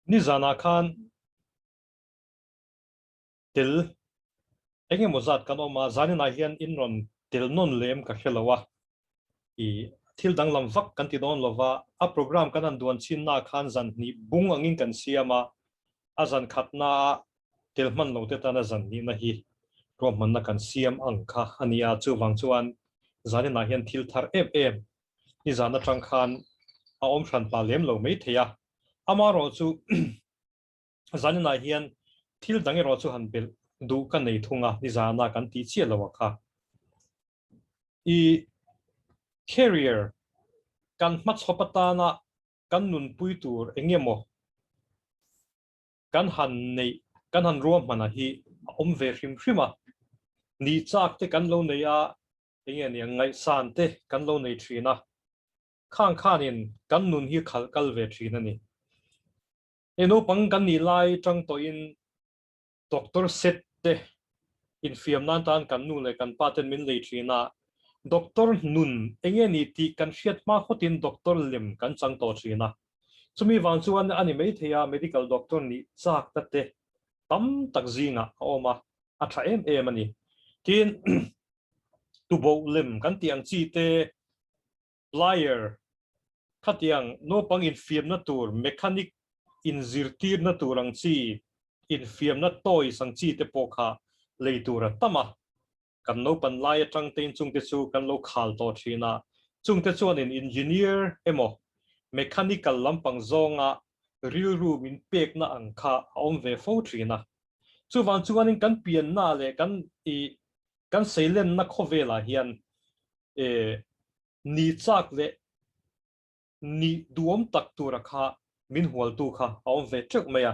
ni zana khan til enge mozat kan oma zanin a hian inron til non lem ka khelawa I thil dang lam vak kan ti don lova a program kan an duan chin na khan zan ni bung angin kan siama azan khatna til man lo te ta na zan ni na hi rom man na kan siam ang kha ania chu wang chuan zanin a hian thil thar em ni zana tang khan a om than pa lem lo mei theya ama ro chu zanin a hian thil dang ro chu han bil du kan nei thunga ni zana kan ti che lo kha I career kan mat chopatana kan nun puitur engemo kan han nei kan han rom mana hi om ve hrim hrima ni chak te kan lo nei a enge ni ngai san te kan lo nei thina khang khanin kan nun hi khal kal ve thina ni eno pang kan ni lai tang to in doctor set te in fiam nan tan kan nu le kan paten min le thina doctor nun enge ni ti kan hriat ma khotin doctor lim kan chang to thina chumi wang chuan ani mei theya medical doctor ni chak ta te tam tak zinga oma a tha em ani tin tu bo lim kan tiang chi te plier khatiang no pang in fiam na tur mechanic in zirtir na turang chi in fiam na toy sang chi te pokha leitura tama kan no pan lai tang tein chung te chu kan lo khal to thina chung te chuan in engineer emo mechanical lampang zonga real room in pek na angkha om ve fo thina chu wang chuan in kan pian na le kan seilen na khovela hian ni chak le ni duom tak tura kha min hual tu kha om ve trek meya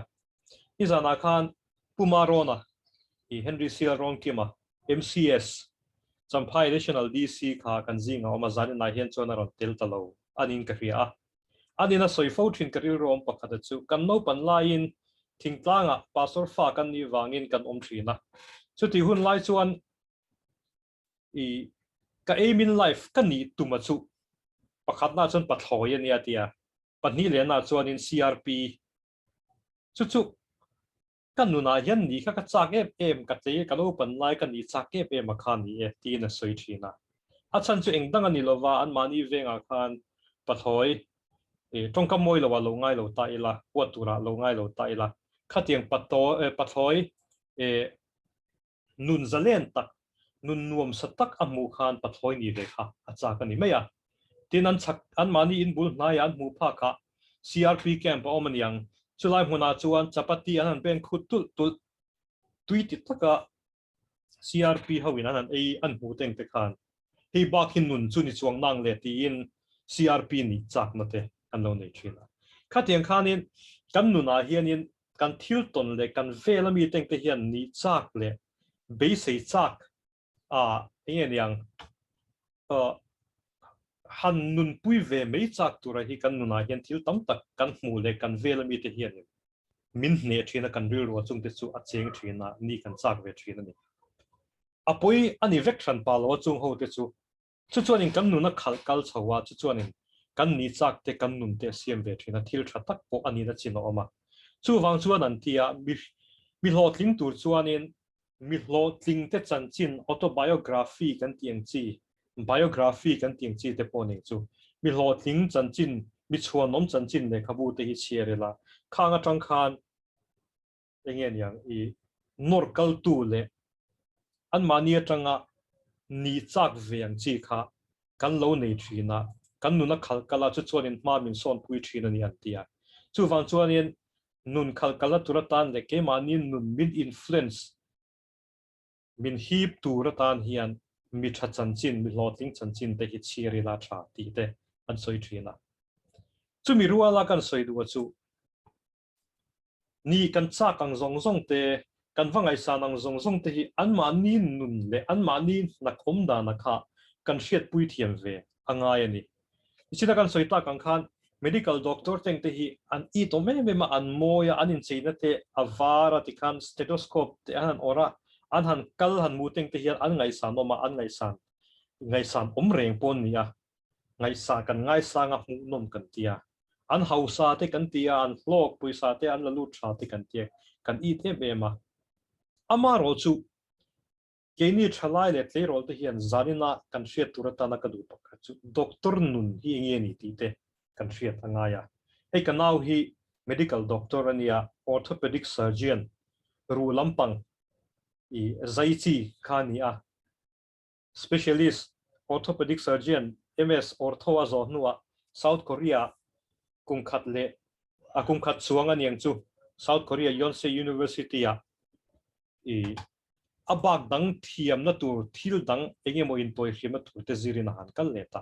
izana khan pumarona I Henry Seal Ron Kima MCS champai national DC kha kan zinga oma zanin na hian chona ron tel talo anin ka ria anina soifo thin karil rom pakhat chu kan no pan lain thingtlanga pastor fa kan ni wangin kan om thina chuti hun lai chuan I ka aim in life kan ni tuma chu pakhat na chon pathloi ania tia pani le na chuan in CRP chu kan nuna yan ni kha ka chak em ka te kan open lai kan ni chak em khan ni ti na soi thina a chan chu engdang ani lova an mani venga khan pathloi trong kam moi lo ngai lo ta ila watura lo ngai lo ta ila khatiang pathloi nun zalen tak nun nuam satak amu khan pathloi ni ve kha acha kan ni meya tin an chak an mani in bul nai an mu pha kha CRP camp omaniang chulai huna chuan chapati an ben khutul tul tuiti taka CRP hawin an an mu teng te khan hi bakin nun chu ni chuang nang le ti in CRP ni chak na te an lo nei thina khatiang khanin kan nuna hianin kan thil ton le kan velami teng te hian ni chak le be sei chak enge yang han nun pui ve mei chak tura hi kan nuna hian thil tam tak kan mu le kan velami te hian min ne thina kan ril ro chung te chu a cheng thina ni kan chak ve thina ni apoi ani vek than pa lo chung ho te chu chuan in kan nuna khal kal chawa chuan in kan ni chak te kan nun te siam ve thina thil tha tak po ani na chino oma chu wang chuan an tia mi hlotling tur chuan in mi hlotling te chan chin autobiography kan tiang chi biography kan tiang chi te pawning chu mi hlotling chan chin mi chuan nom chan chin le khabu te hi chierela khanga tang khan engen yang norkal tu le an mania tanga ni chak veang chi kha kan lo nei thina kan nuna khal kala chu chuan in ma min son pui thina ni an tia chu wang chuan in nun khal kala turatan le ke manin nun min influence min hip turatan hian mi tha chan chin mi lotling chan chin te hi chiri la tha ti te an soi thina chu mi ruala kan soi du chu ni kan cha kang zong te kan wangai sanang zong te hi an mani nun le an mani na khom da na kha kan hriat pui thiam ve angai ani ichina kan soita kan khan medical doctor teng te hi an I to me ma an moya an in cheina te avara ti khan stethoscope te an ora an han kal han mu teng te hi an ngai san no ma an ngai san reng pon nia ngai sa kan ngai sa nga hu nom kan tia an hausa te kan tia an hlok puisa te an lalu tha te kan tia kan I te ema ama ro chu keni thalai le tle rol te hian zanina kan hriat turata na ka du pakha chu doctor nun hi nge ni ti te kan hriat anga ya ei kanau hi medical doctor ania orthopedic surgeon ru lampang I zaichi khania specialist orthopedic surgeon MS ortho azo nuwa South Korea kungkhat le kungkhat chuanga niang chu South Korea Yonsei University a I abak dang thiam na tur thil dang engemo in poi khima tur te zirin han kal leta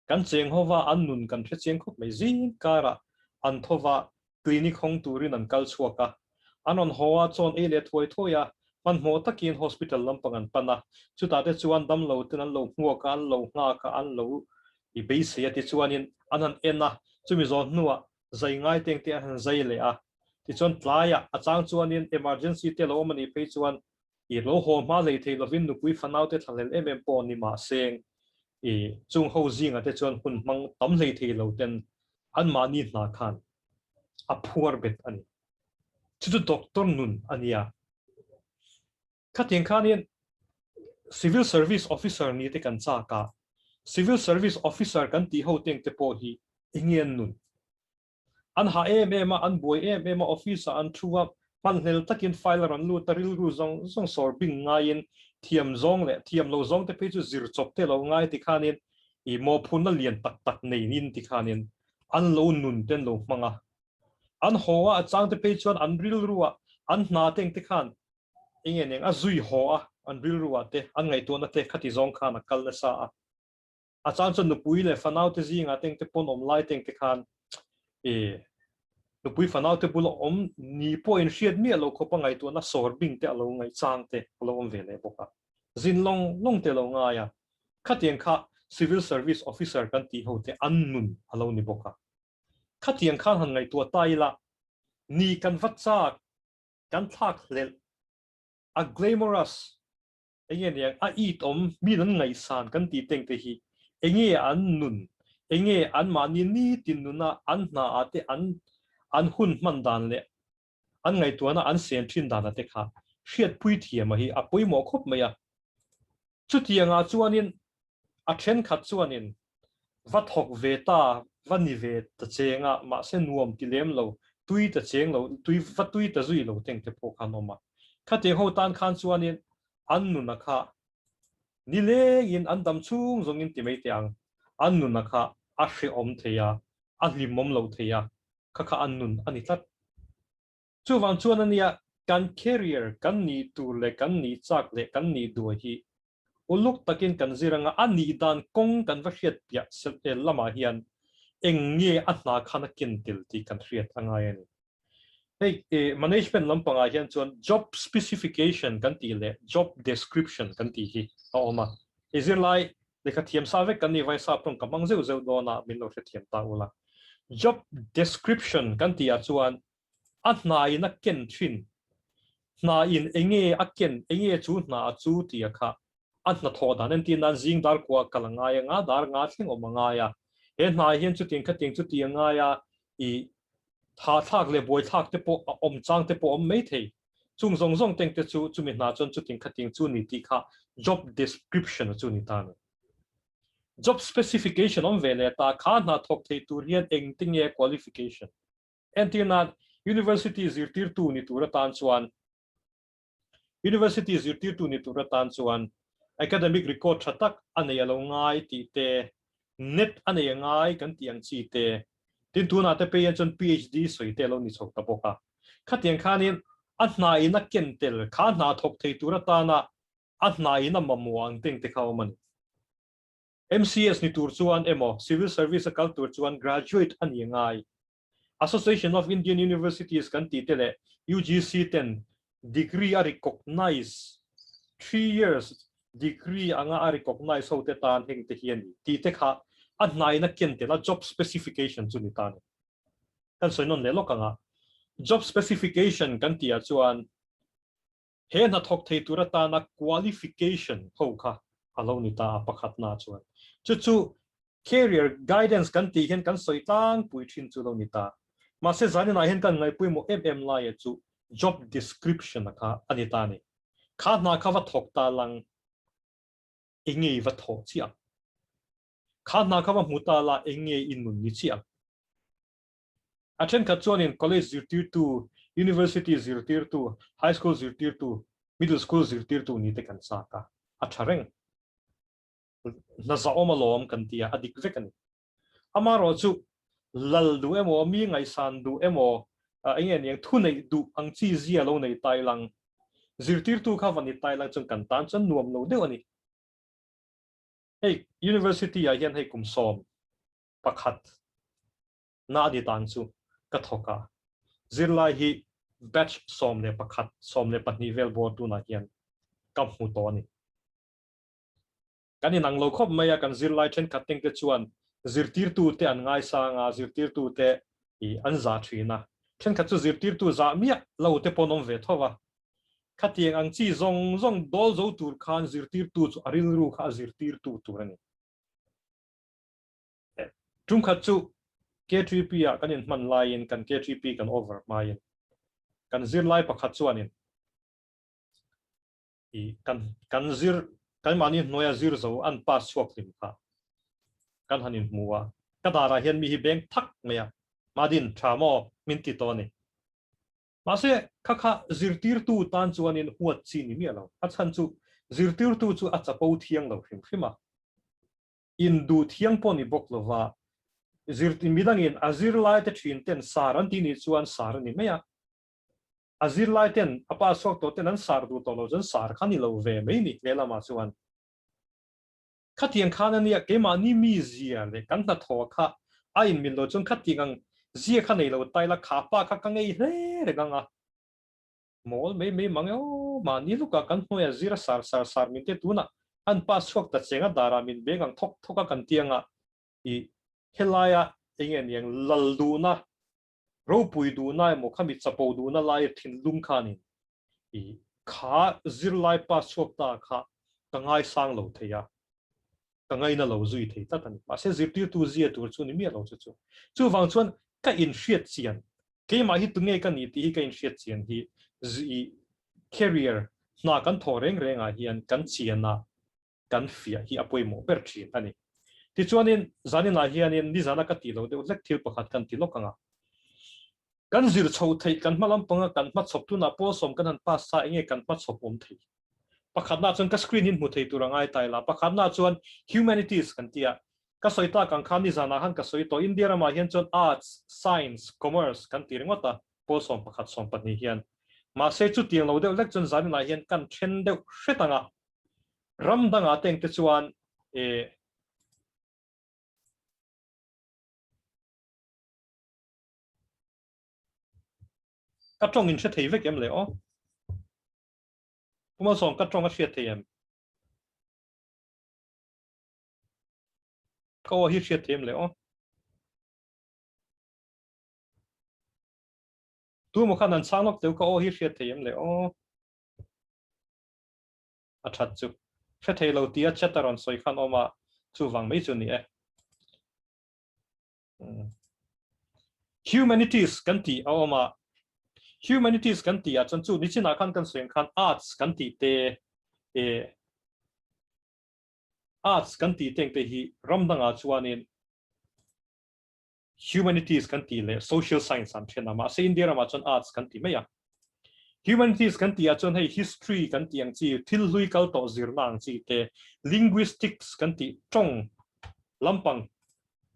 kan cheng hova an nun kan the cheng khop mai zin kara an thova clinic hong turin an kal chuaka anon hoa chon e le thoi thoya man mo takin hospital lampangan pana chuta te chuan dam lo tin an lo ngwa ka an lo nga ka an lo I be se ti chuanin anan enna chumi zon nuwa zai ngai teng te an zai le a ti chon tlaya achang chuanin emergency te lo mani pe chuan I lo ho ma le the lovin nu pui fanau te thalel em pon ni ma seng I chung ho zinga te chuan hun mang tam le the lo ten an ma ni na khan a phuar bet ani chu doctor nun ania khateng khanin civil service officer ni te kan cha ka civil service officer kan ti ho teng te po hi ingien nun an ha em an boy em officer an thuwa panel takin filer an lu taril ru zong sor bing ngain thiam zong le thiam lo zong te pe chu zir chop te lo ngai ti khanin I mo phun na lian tak tak nei nin ti khanin an lo nun ten lo manga an hoa achang te pe chuan an ril ruwa an hna teng te khan ingen eng a zui hoa an ril ruwa te an ngai to na te khati zong khan a kal na sa a chang chon nu pui le fanau te zinga teng te pon om lai teng te khan nu pui fanau te bulo om ni po in hriat mi lo khopa ngai to na sor bing te lo ngai chang te lo om ve le boka zin long te lo nga ya khatiang kha civil service officer kan ti ho te an nun alo ni boka khatiang khan han ngai to tai la ni kan vatcha kan thak le a glamorous enge ne a it om mi nan ngai san kan ti teng te hi enge an nun enge an mani ni tin nuna an na ate an hun man dan le an ngai to na an sen thin dan ate kha hriat pui thiam hi a pui mo khop maya chutianga chuanin a then khat chuanin vathok veta vani ve ta chenga ma se nuam ti lem lo tui ta cheng lo tui ta zui lo teng te po khanoma khate ho tan khan chuanin an nu na kha ni le in an dam chung zong in ti mai tiang an nu na kha a hri om theya a limom lo theya kha an nun ani tat chu wang chuan ania kan career kan ni tu le kan ni chak le kan ni du hi uluk takin kan ziranga ani dan kong kan va hriat pia sel lama hian engnge a hna khana kin til ti kan hriat anga yani hey management lampanga hian chuan job specification kan ti le job description kan ti hi a oma izirlai lekha thiam sa ve kan ni vai sa prong kamang zeu zeu dona min lo thiam ta ula job description kan ti a chuan a hna ina ken thin hna in enge a ken enge chu hna chu ti a kha an na tho dan en tin dan jing dar kwa kalanga ya nga dar nga thing omanga ya he hna hian chu ting khating chu ti anga ya I tha thak le boy thak te po om chang te po om mai thei chung zong zong teng te chu mi hna chon chu ting khating chu ni ti kha job description chu ni tan job specification om vele ta kha na thok thei tur hian eng ting ye qualification entina university zirtir tu ni tur tan chuan university zirtir tu ni tur tan chuan academic record thatak anei alo ngai ti te net anei ngai kan tiang chi te tin tu na te pe yan chon PhD soi te lo ni chok ta boka khatiang khanin a hna ina kentel kha hna thok thei tur ta na a hna ina mamuang teng te khaw man MCS ni tur chuan emo civil service kal tur chuan graduate ani ngai Association of Indian Universities kan ti te le UGC 10 degree a recognize 3 years degree anga a recognize ho te tan heng te hian ti te kha a hnai na ken te la job specification chu ni tan kan soinon le lokanga job specification kan ti a chuan he na thok thei tura ta na qualification ho kha alo ni ta pakhat na chuan chu career guidance kan ti hen kan soi tang pui thin chu lo ni ta ma se zani na hen kan ngai pui mo mm la ye chu job description ka anita ni kha na kha va thok ta lang ingi va tho chia kha na kha va muta la ingi in mun ni chia achen ka chuan in college zirtir tu university zirtir tu high school zirtir tu middle school zirtir tu ni te kan sa ka a thareng na za oma lom kan tia adik vekani amaro chu lal du emo mi ngai san du emo enge niang thu nei du ang chi zia lo nei tai lang zirtir tu kha vani tai lang chung kan tan chan nuam lo deu ani hey university ya hian hei kum som pakhat na di tan chu ka thoka zirlai hi batch som le pakhat som le patni vel bo tu na hian kam hu to ni kani nang lo khop maya kan zirlai chen cutting ke chuan zirtir tu te an ngai sa nga zirtir tu te I an za thina chen kha chu zirtir tu za mia lo te ponom ve thowa khatiang ang chi zong zong dol zo tur khan zirtir tu chu aril ru kha zirtir tu turani tum kha chu K3P ya kanin man lain kan K3P kan over main kan zirlai pakhat chuanin I kan zir kan mani noya zir zo an pas swak lim kha kan hanin muwa kadara hian mi hi bank thak meya madin thamo minti to ni mase khakha zirtir tu tan chuanin huat chi ni mi lo a chan chu zirtir tu chu a chapo thiang lo hrim hima in du thiang poni bok lova zirtin midangin azir lai te thin ten saran ti ni chuan sar ni meya azir lai ten apa sok to ten an sar du to lo jan sar khani lo ve me ni lela ma chuan khatiang khana ni ke ma ni mi zia le kan na tho kha a in min lo chung khatiang zia kha nei lo tai la kha pa kha ka ngei re re ganga mol me mangyo ma ni lu ka kan hoya zira sar min te tuna an pa sok ta chenga dara min begang thok thoka kan tianga I helaya ingen yang laldu na ropui du na mo khami chapo du na lai thin lum khani I kha zirlai pa sok ta kha kangai sang lo theya kangai na lo zui thei ta tan ma se zirtir tu zia tur chu ni mi lo chu chu wang chuan ka in hriat chian ke ma hi tu nge ka ni ti ka in hriat chian hi zi career na kan thoreng renga hian kan chiana kan fia hi apoi mo per thin ani ti chuanin zanin la hianin ni zana ka ti lo de lek thil pakhat kan ti lo kanga kan zir chho thei kan malam panga kan ma chop tu na po som kan han pa sa enge kan ma chop om thei pakhat na chuan ka screen in mu thei turangai taila pakhat na chuan humanities kan tia ka soita kan khani zana han ka soito india ma hian chuan arts science commerce kan ti ringota po som pakhat som pani hian ma se chu tiang lo de lek chun zanin la hian kan then de hretanga ram danga teng te chuan ka trong in hre thei vek em le o kuma som ka trong a hre thei em ko hi hre thei em le o tu mo khan an changnok teu ko hi hre thei em le o a that chu hre thei lo tia chataron soi khan oma chu wang mei chu ni humanities kan ti oma humanities kan ti a chan chu ni china khan kan soin khan arts kan ti te arts kan ti teng te hi ramdanga chuanin humanities kan ti le social science an thena ma se india ma chon arts kan ti meya humanities kan ti a chon hei history kan ti ang chi thil hlui kal to zirnang chi te linguistics kan ti tong lampang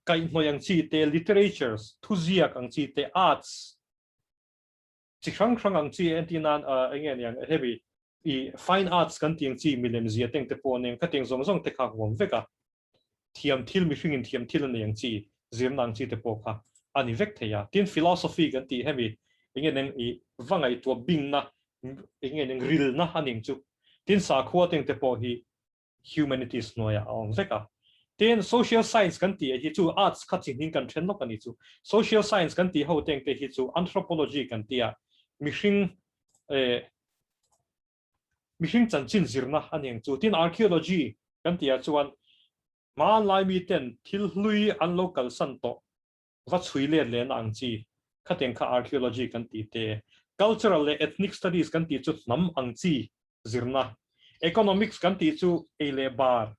kai hnoyang chi te literatures thuziak ang chi te arts chi khrang ang chi antinan engen yang heavy I fine arts kan tiang chi milem zia teng te poneng ka teng zong zong te kha wong veka thiam thil mi hringin thiam thil an yang chi zirnang chi te po kha ani vek theya tin philosophy kan ti heavy engen I wangai to bing na engen ril na haning chu tin sa khuwa teng te po hi humanities noya ong veka tin social science kan ti hi chu arts kha chin kan then no kan ni chu social science kan ti ho teng te hi chu anthropology kan tia mi hring chan chin zirna aneng chu tin archaeology kan tia chuan man lai mi ten thil hlui an local san to va chui len ang chi khateng kha archaeology kan ti te cultural le ethnic studies kan ti chu nam ang chi zirna economics kan ti chu e le bar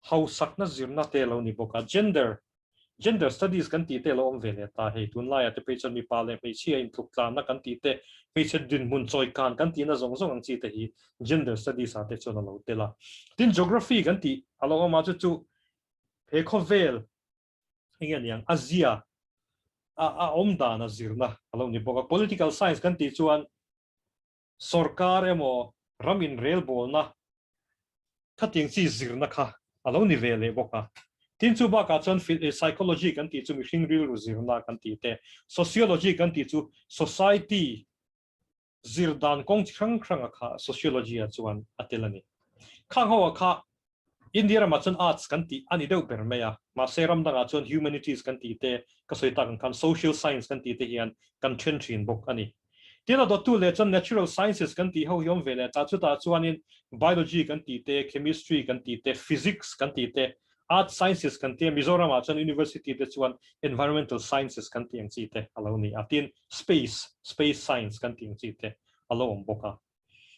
how sakna zirna te lo ni boka gender studies kan ti te lo om vele ta hei tun lai ate pechon mi pale pe chi in thuk tla na kan ti te pechon din mun choi kan ti na zong zong ang chi te hi gender studies ate chon lo te la tin geography kan ti alo ma chu he khovel ngen yang Asia a omda na zirna alo ni boka political science kan ti chuan sarkar emo ramin rel bol na khating chi zirna kha alo ni vele boka tin chu ba ka chon psychology kan ti chu mi hring ril zirna kan ti te sociology kan ti chu society zirdan kong chrang chrang kha sociology a chuan atelani khang ho kha India ma chon arts kan ti ani deuh ber meya ma seram danga chon humanities kan ti te ka soita kan social science kan ti te hian kan chen thin bok ani tila do tu le chon natural sciences kan ti ho yom vele ta chu ta chuanin biology kan ti te chemistry kan ti te physics kan ti te art sciences kan ti Mizoram ma chon university te chuan environmental sciences kan ti ang chi te aloni atin space science kan ti ang chi te alom boka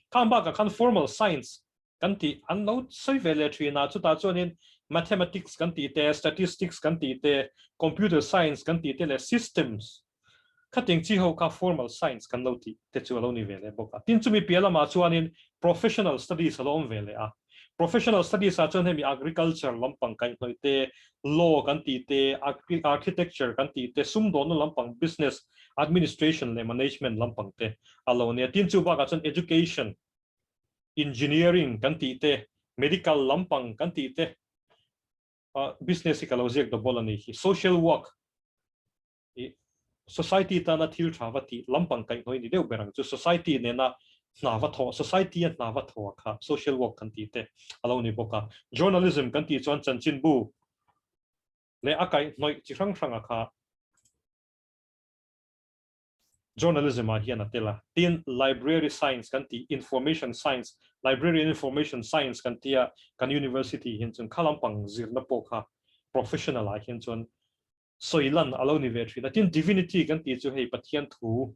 kan ba ka kan formal science kan ti an lo soi vele thina chu ta chuanin mathematics kan ti te statistics kan ti te computer science kan ti te le systems khating chi ho ka formal science kan lo ti te chu lo ni vele boka tin chu mi piala ma chuanin professional studies alom vele a professional studies a chon hemi agriculture lampang kai noi te law kan ti te architecture kan ti te sum don lampang business administration le management lampang te alo ne tin chu ba ka chon education engineering kan ti te medical lampang kan ti te business ecology the bolani social work society ta na thil thawati lampang kai noi ni deu berang chu society ne na nawa tho society at nawa tho kha social work kan ti te alo ni boka journalism kan ti chuan chan chin bu le akai noi chi rang rang kha journalism a hian atela tin library science kan ti information science library information science kan tia kan university hin chun khalampang zirna pokha professional a hin chun soilan alo ni ve thina tin divinity kan ti chu hei pathian thu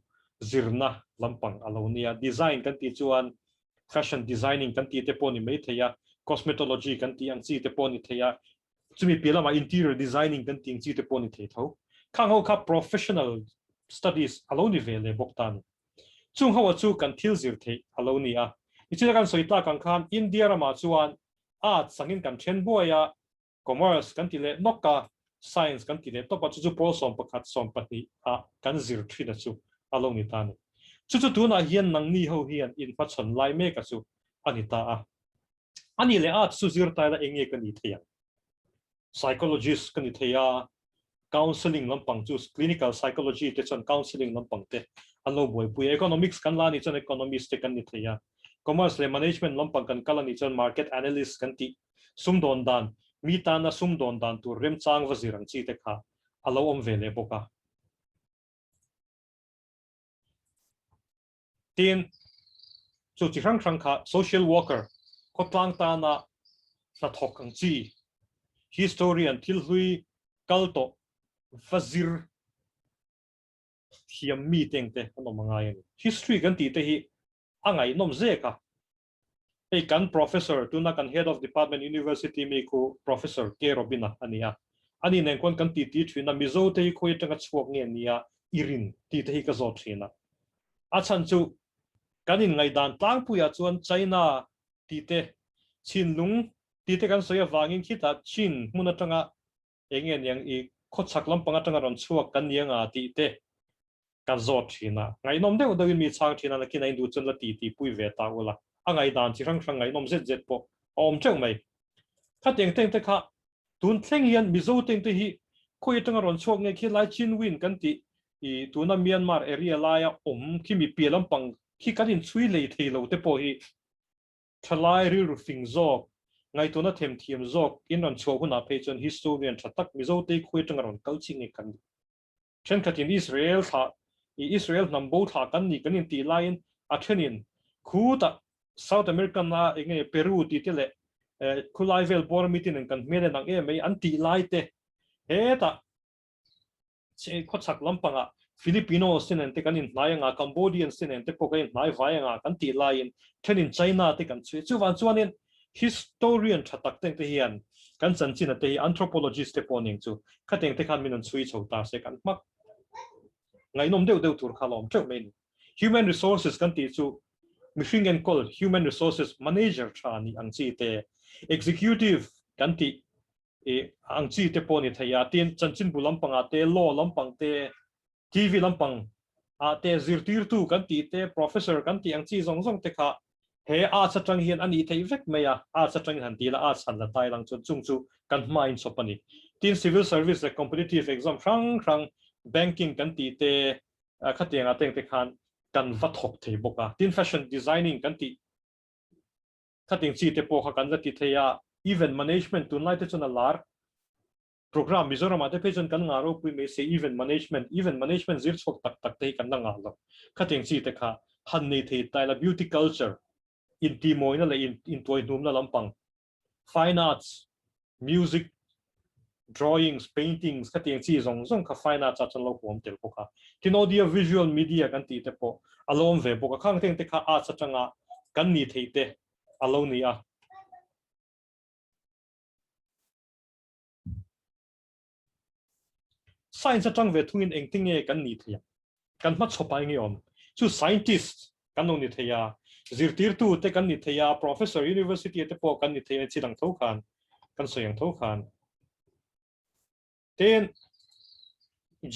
zirna lampang alo nia design kan ti chuan fashion designing kan ti te poni mai theya cosmetology kan ti ang chi te poni theya chumi pilama interior designing kan ti ang chi te poni the tho khang ho kha professional studies aloni vele boktan chung ho chu kan thil zir the aloni a ichila kan soita kan khan India rama chuan art sangin kan then boya commerce kan ti le nokka science kan ti le to pa chu pol som pakhat som pati a kan zir thina chu aloni tan chu tu na hian nang ni ho hian in pa chon lai me ka chu anita a ani le art su zir ta la enge kan ni theya psychologist kan ni theya counselling lampang chu clinical psychology te chon counselling lampang te alo boy pui economics kan la ni chon economist te kan ni theya commerce le management lampang kan kala ni chon market analyst kan ti sumdon dan mi ta na sumdon dan tu rem chang wazirang chi te kha alo om vele boka tin chu chi rang rang kha social worker ko tlang ta na thok ang chi historian thil hui kalto Fazir hiam mi teng te ano mga yan history kan ti te hi angay nom zeka e kan professor tu na kan head of department university me ko professor ke robina ania ani nen kon kan ti thina mizo te ko itanga chwok nge nia irin ti te hi ka zo thina a chan chu kanin ngai dan tlang puya chuan China ti te chinlung ti te kan soya wangin khita chin munatanga engen yang i khochak lampanga tanga ron chuak kan nianga ti te kan zot thina ngai nom deuh deuhin mi chang thina la kinai du chun la ti pui ve ta ula angai dan chi rang rang ngai nom zet po om cheu mai kha teng teng te kha tun thleng hian mizo teng te hi khoi tanga ron chuak nge khi lai chin win kan ti I tuna Myanmar area la ya khi mi pi lampang khi kanin chui lei theilo te po hi thalai ri fing zo ngai tuna them thiam zok in ron chho huna pe chon historian thatak mizo te khoi tanga ron kalching e kan chen khatin Israel nambo tha kan ni kanin ti lain a thenin khu ta South American na enge Peru ti tele kulai vel bor mitin kan mele nang e mai anti lai te he ta che khochak lampanga Filipino sinen te kanin naya Cambodian sinen te pokain nai vaya kan ti lain thenin China te kan chu wan chuanin historian thatak teng te hian kan chanchin te anthropologist te poning chu khateng te khan minon chui chota se kan mak ngai nom deu tur khalom cheu men human resources kan ti chu mishing and call human resources manager chani ang chi te executive kan ti ang chi te poni thaya tin chanchin bulam panga te law lampang te TV lampang te zirtir tu kan ti te professor kan ti ang chi zong zong te kha he a chatang hian ani thei vek meya a chatang han ti la a chan la tai lang chung chu kan main sopani tin civil service the competitive exam rang banking kan ti te khatiang ateng te khan kan vathok thei boka tin fashion designing kan ti khating chi te po kha kan ti theya event management tun lai te chuna lar program Mizoram ate pejon kan ngaro pui me se event management zir chok tak te kan ngalo khateng chi te kha han nei the tai la beauty culture in ti moina le in toy num na lampang fine arts music drawings paintings khateng chi zong kha fine arts chan lo pom tel ko kha tin audio visual media kan ti te po alom ve bo ka khang teng te kha a changa kan ni thei te alo ni a science atang ve thungin engting e kan ni thia kan mat chopai ngi om chu scientist kan no ni thia zirtir tu te kan ni thia professor university te po kan ni thia chidang tho khan kan soyang tho khan ten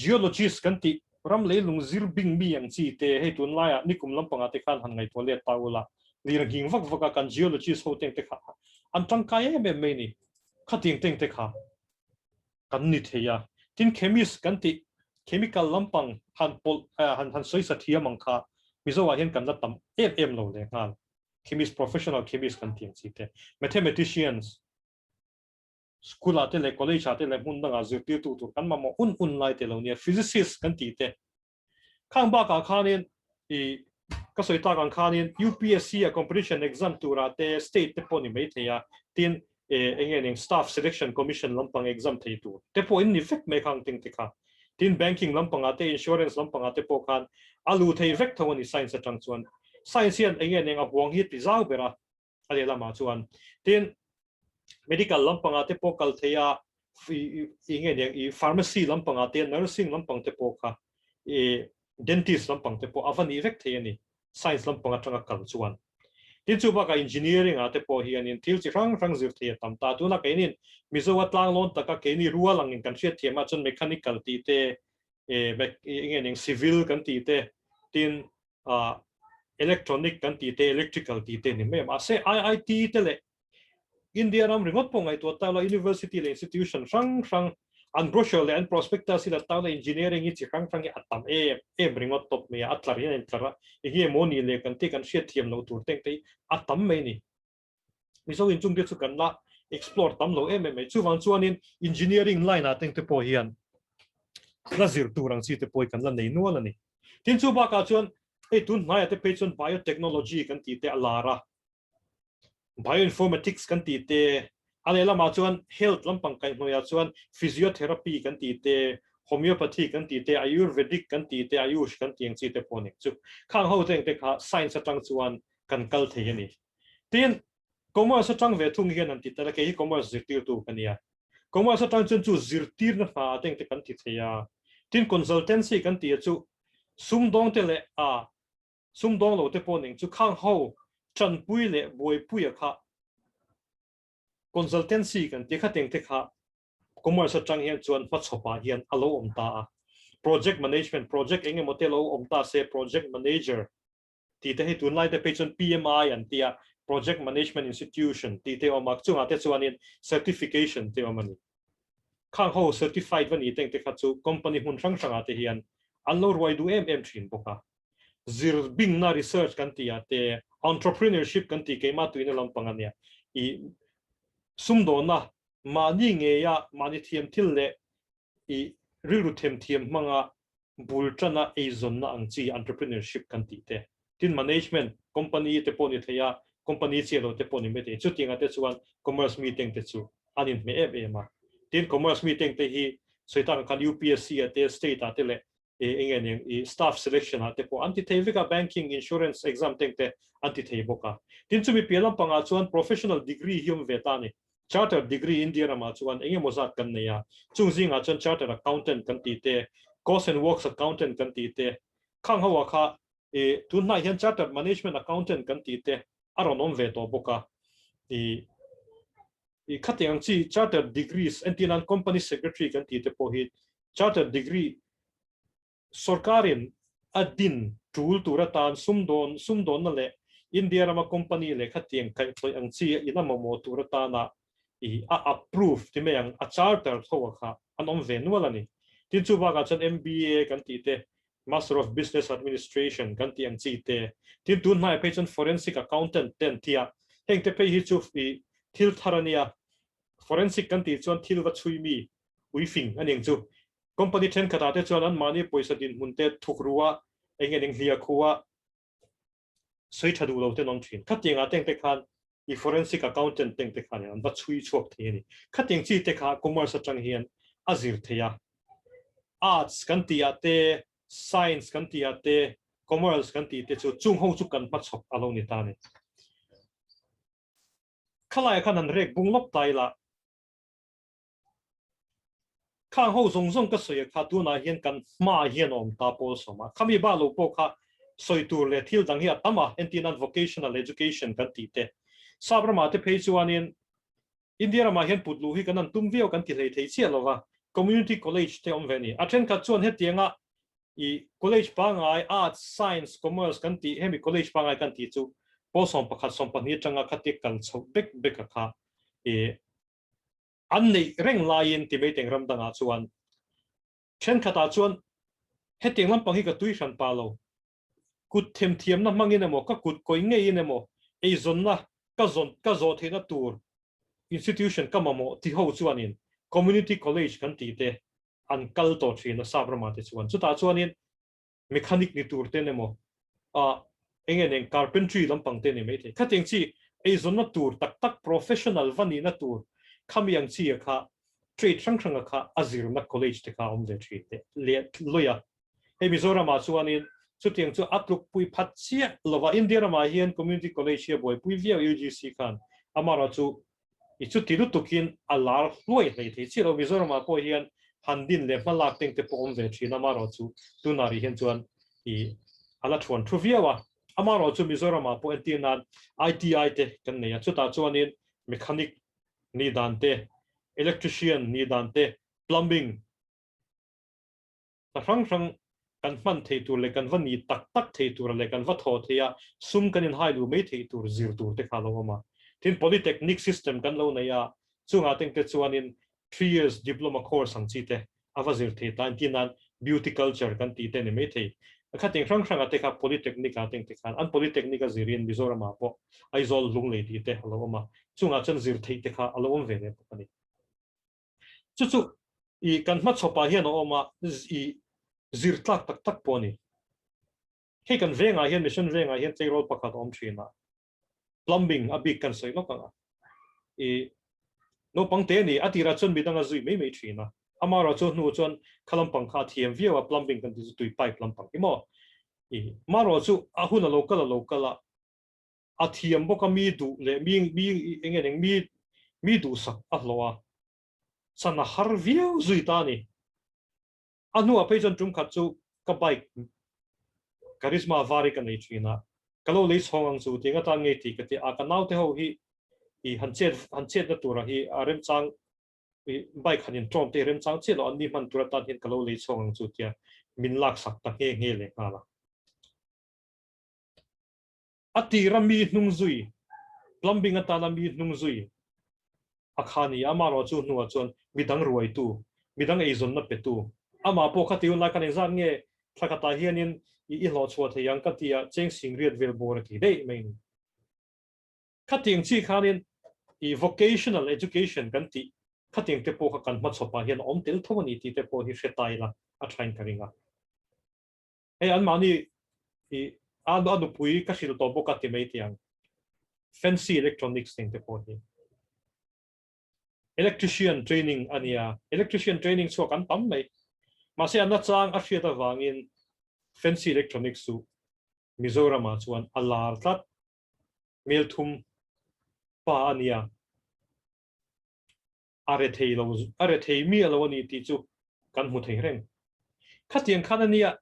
geologist kan ti ram le lung zir bing mi ang chi te he tun la nikum lampanga te khan han ngai tole taula lir ging vak kan geologist ho teng te kha an tang kai me me ni khating teng te kha kan ni thia tin chemist kan ti chemical lampang han soi sa thia mangkha mizo wa hian kan la tam em lo le ngal chemist professional chemist kan ti chi te mathematicians school ate le college ate le mun danga zirti tu kan ma mo un lai te lo ni physicist kan ti te khang ba ka khanin I ka soi ta kan khanin UPSC a competition exam tura te state te poni mai the ya tin engeng staff selection commission lampang exam thei tu te po in effect me khang ting te kha tin banking lampang ate insurance lampang ate po khan alu thei vek thawani science atang chuan science hian engeng a buang hi ti zau bera ale lama chuan tin medical lampang ate po kal theya engeng pharmacy lampang ate nursing lampang te po kha dentist lampang te po avan effect thei ani science lampang atanga kal chuan tin chu ba ka engineering ate po hi anin thil chi rang zir thei tam ta tu na kenin mizo atlang lon taka keni ruwa lang in kan hriat thiama chun mechanical ti te engeng civil kan ti te tin electronic kan ti te electrical ti te ni me ma se IIT te le India ram remote po ngai to ta la university le institution rang an brochure le an prospectus ila ta la engineering I chi rang atam remote top me atlar yen tlara hi moni le kan te kan hriat thiam lo tur teng te atam me ni miso in chung de chu kan la explore tam lo me chu wang chuanin engineering line a teng te po hian lazir turang chi te po kan la nei nual ani tin chu ba ka chuan tun mai ate pe chun biotechnology kan ti te alara bioinformatics kan ti te alela ma chuan health lampang kai hnoya chuan physiotherapy kan ti te homeopathy kan ti te ayurvedic kan ti te ayush kan tiang chi te poni chu khang ho teng te kha science atang chuan kan kal thei ani tin commerce atang ve thung hian an ti ta ke hi commerce zirtir tu kania commerce atang chun chu zirtir na fa teng te kan ti theya tin consultancy kan ti chu sumdong te le sumdong lo te poning chu khang ho chan pui le boi pui kha consultancy kan te kha teng te kha commerce atang hian chuan pa chopa hian alo om ta project management project enge motelo om ta se project manager ti te hi tun lai te pe chun PMI an tia project management institution ti te omak chunga te chuanin certification te omani khang ho certified vani teng te kha chu company hun rang ate hian anlo roi du thin boka zir bing na research kan tia te entrepreneurship kan ti ke ma tuina lampang ania I sumdo na mani nge ya mani thiam thil le I riru thiam manga bultana zon na angchi entrepreneurship kan ti te tin management company te poni theya company chia lo te poni me te chu tinga te chuan commerce meeting te chu anin me ma tin commerce meeting te hi soitang kan UPSC te state ate le e staff selection ate po anti thevika banking insurance exam te anti theboka tin chu mi pelam panga chuan professional degree hium vetani chartered degree India rama chuan enge mozat kan ne ya chungzinga chuan chartered accountant kan ti te cost and works accountant kan ti te khang hawa kha tunna hian chartered management accountant kan ti te aron on ve to boka khatiang chi chartered degrees antinan company secretary kan ti te po hi chartered degree sorkarin adin tool turatan sumdon na le India rama company le khatiang kai ang chi ina mo turatana approve ti me ang a charter thowa kha anom ve nualani tin chu ba ga chan MBA kan ti te Master of Business Administration kan ti ang chi te tin tun mai pe chan forensic accountant ten tia heng te pe hi chu thil tharania forensic kan ti chuan thil wa chui mi uifing aning chu company ten khata te chuan an mani poisa din munte thukruwa engeng hlia khuwa soi thadu lo te non thin khatinga teng te khan forensic accountant teng te khan an ba chui chuak the ni khating chi te kha commerce atang hian azir theya arts kan ti ate science kan ti ate commerce kan ti te chu chung ho chu kan ma chok alo ni ta ni khalai khan an rek bunglop taila khang ho zong ka soi kha tu na hian kan ma hian om ta po soma khami ba lo po kha soi tur le thil dang hi atama entinan vocational education kan ti te sabrama te phei chuanin India ma hian putlu hi kanan tumvio kan ti lei thei chia lova community college te om veni athen ka chuan he tianga college pangai arts science commerce kan ti hemi college pangai kan ti chu posom pakhat som pani tanga khatik kan chho bek kha an nei reng lain ti meeting ram danga chuan then khata chuan he ting lam pangi ka tuition palo kut them thiam na mangin emo ka kut koi ngei inemo ei zonna ka zo thena tur institution kamamo ti ho chuanin community college kan ti te an kal to thina sabrama te chuan chuta chuanin mechanic ni tur te nemo engeng carpentry lampang te ni me the khating chi ei zonna tur tak professional vani na tur khamiang chi kha trade sang kha azir na college te kha om ve thi te le loya e Mizoram ma chuanin chuting chu atluk pui phat chia lova India ma hian community college here boy pui via UGC khan amara chu chu tilu tukin alar loi le the chi lo Mizoram ma po hian handin le malak teng te po om ve thi na maro chu tunari hian chuan ala thuan thuvia wa amaro chu Mizoram ma po entinan ITI te kan ne chu ta chuanin mechanic ni dante electrician ni dante plumbing ta rang kan man thei tur le kan vani tak thei tur le kan va tho theya sum kan in hailu me thei tur zir tur te khalo ma tin polytechnic system kan lo na ya chunga teng te chuanin 3 years diploma course ang chi te avazir thei tan tinan beauty culture kan ti te ne me thei khating rang ate kha polytechnic ateng te khan an polytechnic zirin Mizoram ma po aizol lung le ti te halo ma chunga chan zir thei te kha alom ve ne pani chu kan ma chopa hian o ma zir tak poni he kan venga hian mission venga hian tleirol pakhat om thina plumbing abik kan soi lokanga no pangte ni atira chon bidanga zui me thina amara chu nu chon khalam pangkha thiam viewa plumbing kan ti tui pipe lampang imo maro chu ahuna local athiam boka mi du le mi engeng mi du sak ahlowa sana har view zui tani anu apejan tum khatchu ka bike charisma vari kan nei thina kalo le songang chu tinga ta ngei ti ka ti a kanau te ho hi hanchet na tura hi rem chang bike khanin trom te rem chang chelo an ni man tura tan hin kalo le songang chu tia min lak sak ta nge le ngala ati rami hnung zui plumbing atana mi hnung zui akhani amaro chu nuwa chon midang ruai tu midang eizon na petu ama po khati un la kan exam nge thakata hianin I lo chwa the yang ka tia cheng sing riat vel bor ti dei main khating chi khanin vocational education kan ti khating te po kan ma chopa hian om tel thomani ti te po hi shetai la a thain karinga an mani anu pui ka sil to boka ti mai tiang fancy electronics thing te pawh hi electrician training ania electrician training chu kan tam mai ma se anna chang a hriat awangin fancy electronics su Mizoram a chuan alar tlat mel thum pa ania are thei mi alo ni ti chu kan mu thei reng khatiang khan ania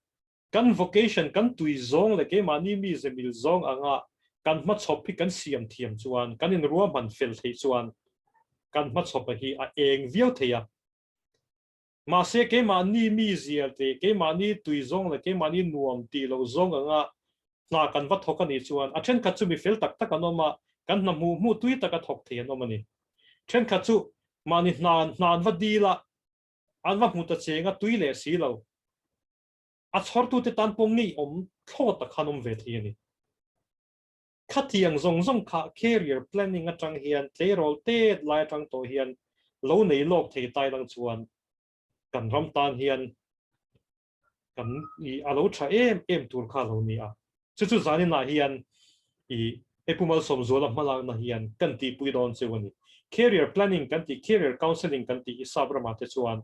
kan vocation kan tui zong le ke mani mi zemil zong anga kan ma chopi kan siam thiam chuan kan in ruam ban fel thei chuan kan ma chopa hi a eng viau theia ma se ke mani mi zia te ke mani tui zong le ke mani nuam ti lo zong anga na kan va thok ani chuan a then kha chu mi fel tak tak anoma kan na mu tui taka thok thei anomani then kha chu mani nan va dila an va mu ta chenga tui le si lo a chhor tu te tan pong ni om thlo ta khanom ve thi ani khatiang zong zong kha career planning atang hian tlerol te lai tang to hian lo nei lok thei tai lang chuan kan ram tan hian kan I alo tha em tur kha lo ni a chu zani na hian I epumal som zola malang na hian kan ti pui don chewani career planning kan ti career counselling kan ti isabra ma te chuan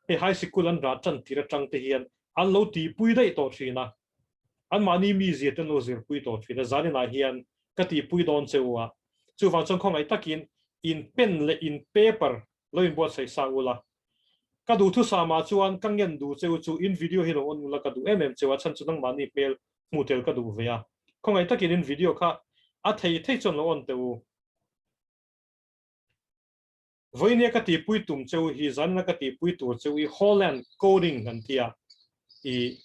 e high school an ra chan tira tang te hian an lo ti pui dai to thina an mani mi zia ten lo zir pui to thina zani na hian ka ti pui don chewa chu wang chong khong ai takin in pen le in paper lo in bot sai sa ula ka du thu sa ma chuan kangen du cheu chu in video hi lo on la ka du chewa chan chu nang mani pel mutel ka du veya khong ai takin in video kha a thei chon lo on teu voinia ka ti pui tum cheu hi zan na ka ti pui tur cheu I Holland coding kan tia I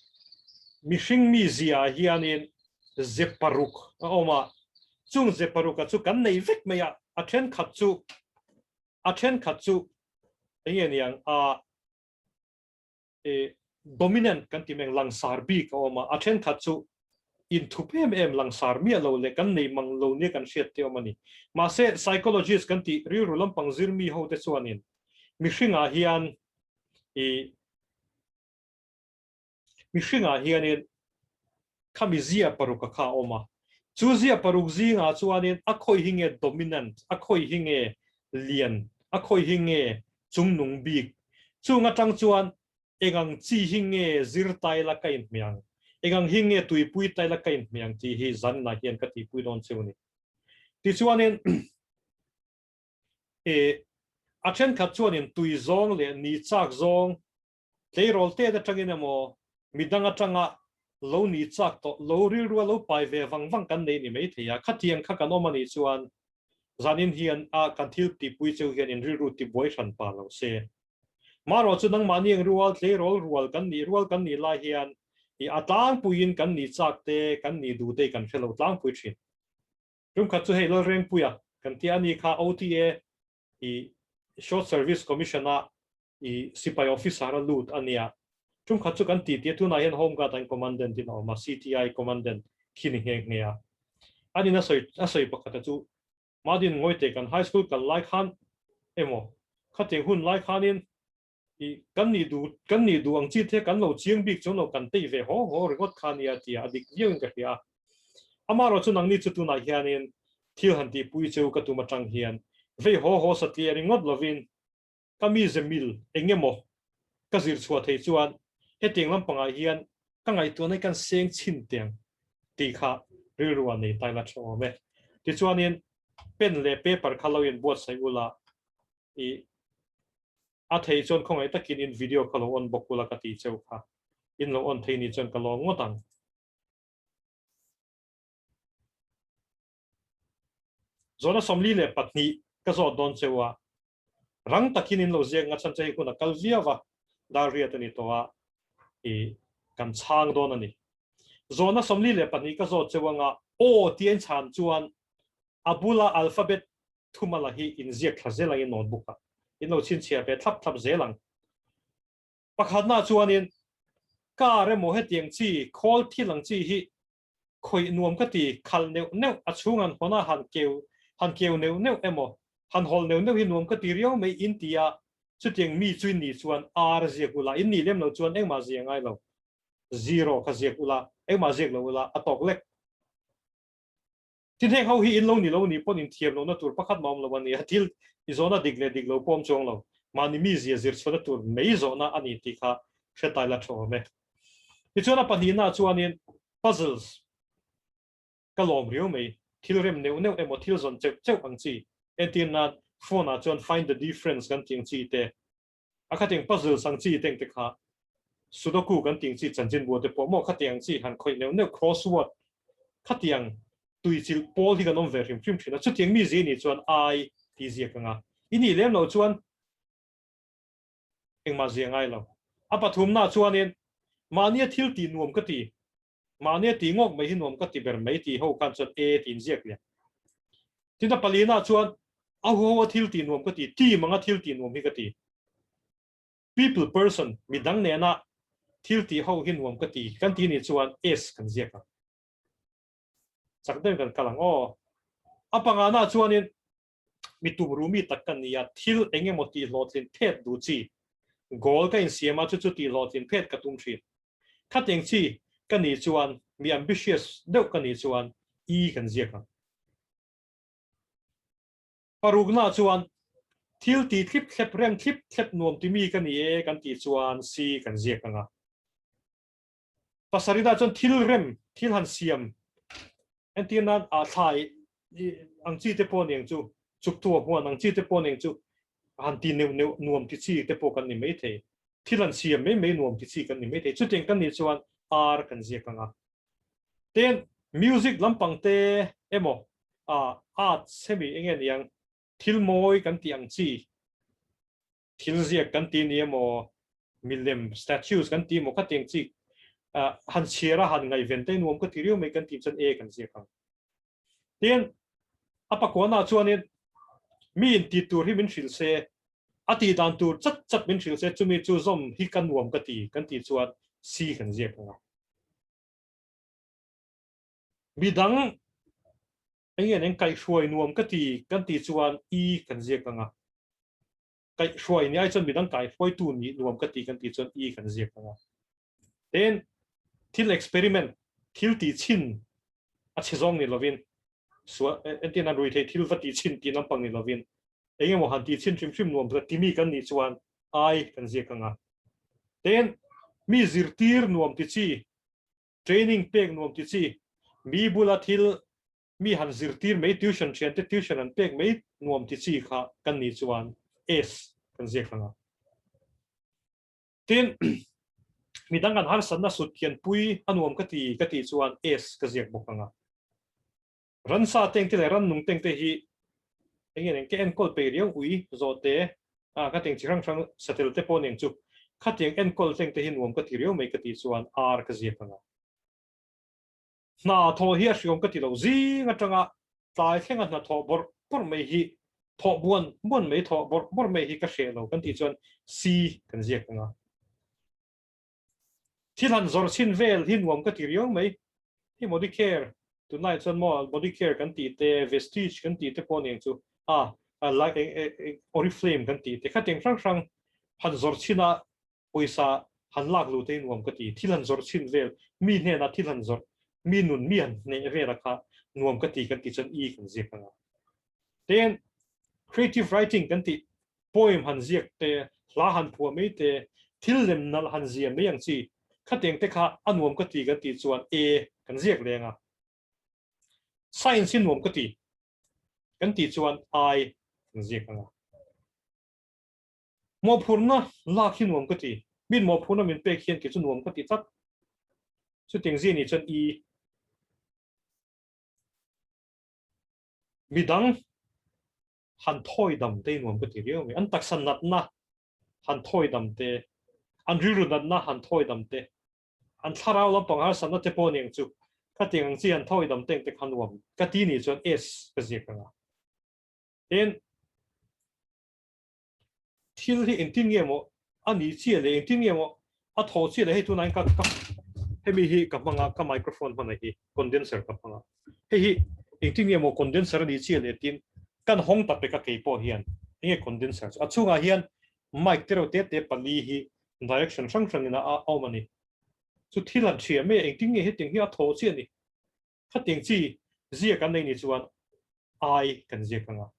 mishing mi zia hianin zeparuk oma chung zeparuka chu kan nei vek meya a then khat chu engen yang a dominant kan ti meng langsar bi ka oma a then khat chu in thupem langsar mi lo le kan nei mang lo ne kan hriat te omani ma se psychologist kan ti ri rulam pangzir mi ho te chuanin mishinga hian in khamizia paruka kha oma chuzia paruk zinga chuanin akhoi hinge dominant akhoi hinge lian akhoi hinge chungnung bik chunga tang chuan engang chi hinge zirtai la kain miang engang hinge tuipui tai la kain miang ti hi zan na hian ka ti pui don chuni ti chuanin a then khat chuanin tui zong le ni chak zong tleirol te da tangin amo midanga tanga lo ni chak to lo ri ru lo pai ve wang kan nei ni mei thia khatiang kha kan omani chuan zanin hian a kan thil ti pui cheu hian in ri ru ti boi than pa lo se maro chu nang mani ang rual tleirol rual kan ni la hian I atang puin kan ni chak te kan ni du te kan phelo tlang pui thin rum kha chu hei lo reng puya kan ti ani kha OTA I short service commissioner I sipai officer lut ania chung khat chu kan ti tu na hian home guard and commandant in ma CTI commandant khini heng ngia ani na soi pakata chu madin ngoi te kan high school kan lai khan emo khate hun lai khanin I kan ni du ang chi the kan lo chiang bik chon lo kan te ve ho regot khania ti adik yeng ka hia amaro chu nang ni chu tu na hianin thil han ti pui cheu ka tu ma tang hian ve ho satli ringot lovin kami zemil engemo kazir chua thei chuan heting lampanga hian kangai tu nei kan seng chin tiang ti kha rilruan nei tai la thaw me ti chuanin pen le paper khaloin bot sai ula I a thei chon khongai takin in video khalo on bokula ka ti cheu kha in lo on thei ni chon ka lo ngotang zona somli le patni ka zo don chewa rang takin in lo ziak nga chan chei kuna kalviawa daria tani towa I kan chang don ani zona somli le patni ka zo chewanga o tien chan chuan abula alphabet thumala hi in ziak thazela in notebook in lo chin chia pe thap zelang pakhatna chuanin ka re mo he tiang chi khol thilang chi hi khoi nuam ka ti khal neu achungan hona han keu neu emo han hol neu hi nuam ka ti riau mai intia chu tiang mi chuin ni chuan ar ziakula in ni lem lo chuan engma ziangai lo zero ka ziakula engma ziak lo ula atok lek tin heng hau hi in lo ni pon in thiam lo na tur pakhat mom lo ani thil izona dig lo pom chong lo mani mi zia zir chona tur mei zona ani ti kha shetai la tho me ti chona hnihna chuanin puzzles kalom rio mei thil rem neu emo thil zon cheu ang chi etin na phone a chuan find the difference kan ting chi te akhating puzzle sang chi teng te kha sudoku kan ting chi chanchin bo te po mo khatiang chi han khoi neu crossword khatiang tui chil pol hi kanom ver him thina chu tiang mi zini chuan ai ti zia kanga ini lem lo chuan engma zia ngai lo apathum na chuanin mania thil ti nuam ka ti mania ti ngok mai hi nuam ka ti ber mai ti ho kan chuan e tin ziak le tinda palina chuan a ho thil ti nuam ka ti manga thil ti nuam hi ka ti people person midang ne na thil ti ho hi nuam ka ti kan ti ni chuan s kan ziak ka chakden kan kalang o apanga na chuanin mitum rumi takkan ya thil enge moti lotin phet du chi gol ka in siama chu ti lotin phet ka tum thi khateng chi kan ni chuan mi ambitious deuh kan ni chuan i kan ziaka parugna chuan thil ti clip thlep rem clip thlep nuam ti mi kan ni e kan ti chuan si kan ziaka nga pasarida chuan thil rem thil han siam entina a thai ang chi te pon yang chu chuk tu huan ang chi te pon yang chu han ti neu nuam ti chi te po kan ni mai the thilan siam mai nuam ti chi kan ni mai the chu teng kan ni chuan ar kan zia kanga ten music lampang te emo art semi engen yang thil moi kan ti ang chi thil zia kan ti ni emo milem statues kan ti mo ka teng chi han chira han ngai vente nuam ka ti riu mai kan ti chan e kan zia kang ten apa kona chuanin mi in ti tur hi min thil se ati dan tur chat min thil se chumi chu zom hi kan nuam ka ti chuan si kan zia kanga bidang engen kai hruai nuam ka ti kan ti chuan i kan zia kanga kai hruai ni ai chon bidang kai hruai tu ni nuam ka ti kan ti chuan i kan zia kanga then thil experiment thil ti chin a chizong ni lovin so entina rui the thil vati chin ti lampang ni lovin engemo han ti chin trim nuam ka ti mi kan ni chuan ai kan zia kanga then mi zirtir nuam ti chi training pek nuam ti chi mi bula thil mi han zirtir mai tuition chen te tuition an pek mai nuam ti chi kha kan ni chuan s kan zia kanga tin mi dang kan har san na sut kian pui anuam ka ti chuan s ka ziak bokanga ran sa teng te ran nung teng te hi engen ke en kol pe riang ui zo te ka teng chirang chang settle te pon eng chu ka teng en kol teng te hin nuam ka ti riang mai ka ti chuan r ka ziak kanga na tho hi siom ka ti lo zi nga tanga tai khenga na tho bor mai hi tho buan mai tho bor mai hi ka she lo kan ti chuan c kan ziak kanga thilan zor chin vel hin nuam ka ti riang mai hi body care tonight chuan mo body care kan ti te vestige kan ti te pon eng chu like oriflame kan ti te khateng frang han zor china poisa han lak lu te nuam ka ti thilan zor chin vel mi hne na thilan zor mi nun mi an ne ve la kha nuam ka ti chan i kan ziak kanga then creative writing kan ti poem han ziak te hla han phu mai te thil lem nal han zia mai ang chi khateng te kha anuam ka ti chuan e kan ziak lenga science in nuam ka ti kan ti chuan I kan ziak kanga mo phurna la khi nuam ka ti min mo phurna min pe khian ki chu nuam ka ti tat chu teng zi ni chan i midang han thoi dam te nuam ka ti riu mi an taksan nat na han thoi dam te an riru nat na han thoi dam te an tharau la pang har san na te pon eng chu ka teng ang chi an thoi dam teng te khan nuam ka ti ni chuan s ka ziak kanga en thil hi eng tin ngemo ani chi le eng tin ngemo a tho chi le he tu nai ka hemi hi ka manga ka microphone hona hi condenser ka manga hi eng tin ngemo condenser ni chi le tin kan hong ta pe ka ke po hian enge condenser a chunga hian mic tero te pali hi direction sang ina a mani chu thilan thia me eng tin nge he teng hi a tho chi ani khateng chi zia kan nei ni chuan I kan zia kanga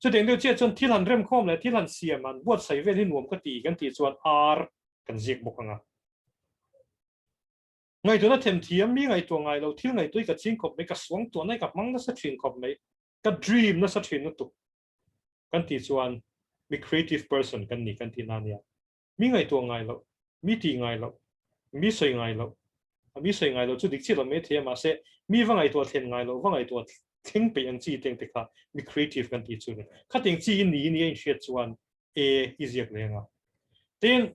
chu deng deu che chon thil han rem khom le thil han siam an buat sai vel hi nuam ka ti kan ti chuan R kan ziak bok anga ngai to na them thiam mi ngai to ngai lo thil ngai toi ka ching khop me ka swang to nai ka mang na sa thin khop me ka dream na sa thin na tu kan ti chuan mi creative person kan ni kan ti na nia mi ngai to ngai lo mi ti ngai lo mi soi ngai lo mi soi ngai lo chu dik chi lo me the ma se mi wa ngai to then ngai lo wa ngai to thing pe an chi teng te kha mi creative kan ti chu kha teng chi ni ni in shet chuan e iziak lenga ten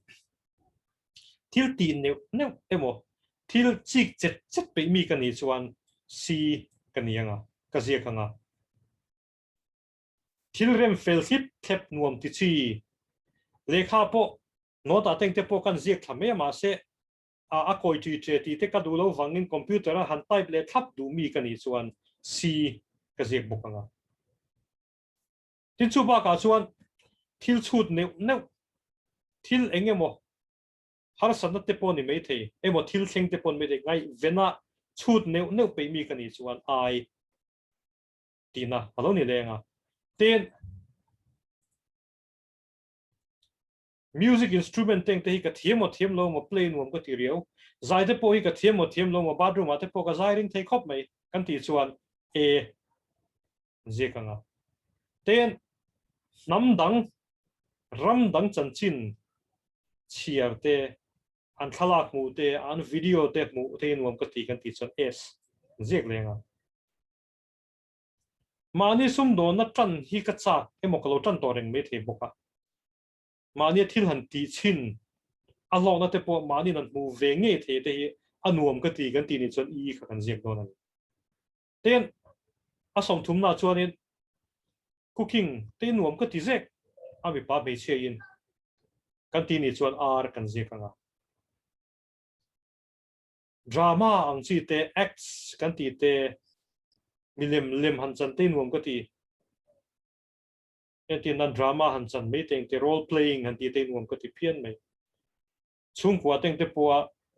thil ti ne ne emo thil chik chet chet pe mi kan ni chuan si kan nianga ka zia khanga thil rem fel hip thep nuam ti chi lekha po no ta teng te po kan ziak thame ma se a koi ti che ti te ka du lo wangin computer han type le thap du mi kan ni chuan si ka ziak bokanga tin chu ba ka chuan thil chut ne ne thil engemo har san te po ni me the emo thil theng te pon me de ngai vena chut ne ne pe mi kan ni chuan ai tina alo ni lenga ten music instrument teng te hi ka thiam lo mo play nuam ka ti riau zai te po hi ka thiam lo mo bathroom ate po ka zai ring thei khop mai kan ti chuan e je kanga ten nam dang ram dang chan chin chiar te an thalak mu te an video te mu te nuam ka ti kan ti chuan s zek lenga mani sum do na tan hi ka cha emo kalo tan to reng me the boka mani thil han ti chin a lo na te po mani nan mu ve nge the te hi anuam ka ti kan ti ni chuan I ka kan zek do nan ten a som thum na chuan in cooking te nuam ka ti zek a mi pa me che in kan ti ni chuan R kan zek anga drama ang chi te acts kan ti te milem han chan te nuam ka ti en ti nan drama han chan me teng te role playing han ti te nuam ka ti phian me chung kwa teng te po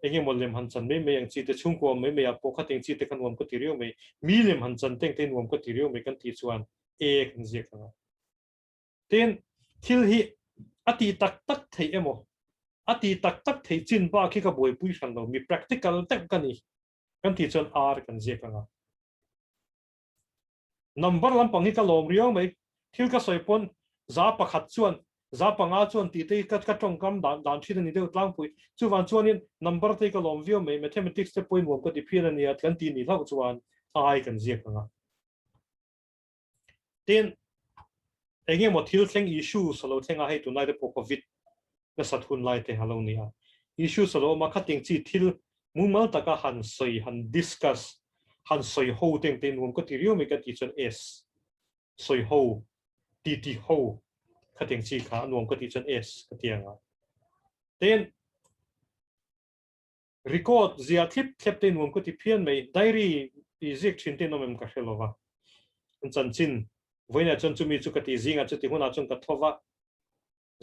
enge molem han chan me ang chi te chung kwa me a po kha teng chi te kan nuam ka ti riu me milem han chan teng te nuam ka ti riu me kan ti chuan e kan zek anga ten thil hi ati tak tak thei emo ati tak tak thei chin ba khi ka boi pui san lo mi practical tek kan ni kan ti chuan R kan zek anga number lampang hi ka lom riau mai thil ka soipon za pakhat chuan za panga chuan ti te ka tong kam dan thil ni deuh tlang pui chuwan chuan in number te ka lom viau mai mathematics te point wom ka ti phian ani at kan ti ni lau chuan I kan zek anga ten enge mo thil thleng issue salo thenga hei tu nai te po covid na sathun lai te halo nia issue salo ma khating chi thil mumal taka han soi han discuss han soi ho teng ten wom ka ti riu me ka ti chuan s soi ho ti ho khating chi kha nuam ka ti chuan s ka tianga ten record zia clip ten nuam ka ti phian mai diary izek thin te nomem ka helova chan chin voina chon chumi chu ka ti zinga chu ti huna chon ka thova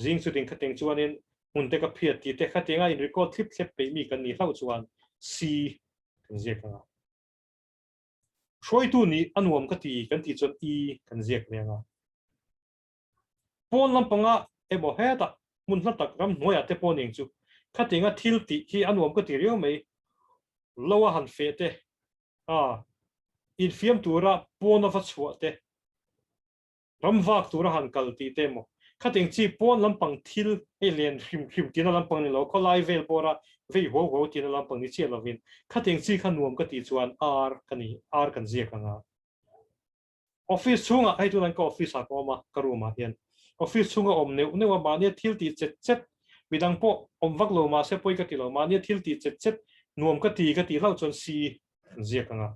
zing chu ting khating chuan in mun te ka phiat ti te khatinga in record clip pe mi kan ni hlau chuan c kan zia ka shroi tu ni anuam ka ti kan ti chuan I kan ziak lenga pon lampanga emo heta mun hnatak ram noya te poning chu khatinga thil ti hi anuam ka ti riau mai lowa han fe te in fiam tura pon of chua te ramwak tura han kal ti te mo khating chi pon lampang thil alien hrim tina lampang ni lo kholai vel pora vei ho tina lampang ni che lovin khating chi khanuam ka ti chuan R kan ziak anga office chunga ai tu nan ko office a ko ma karuma hian office chunga om ne wa mania thil ti chet midang po om vak lo ma se poi ka ti lo mania thil ti chet nuam ka ti lau chon si ziak anga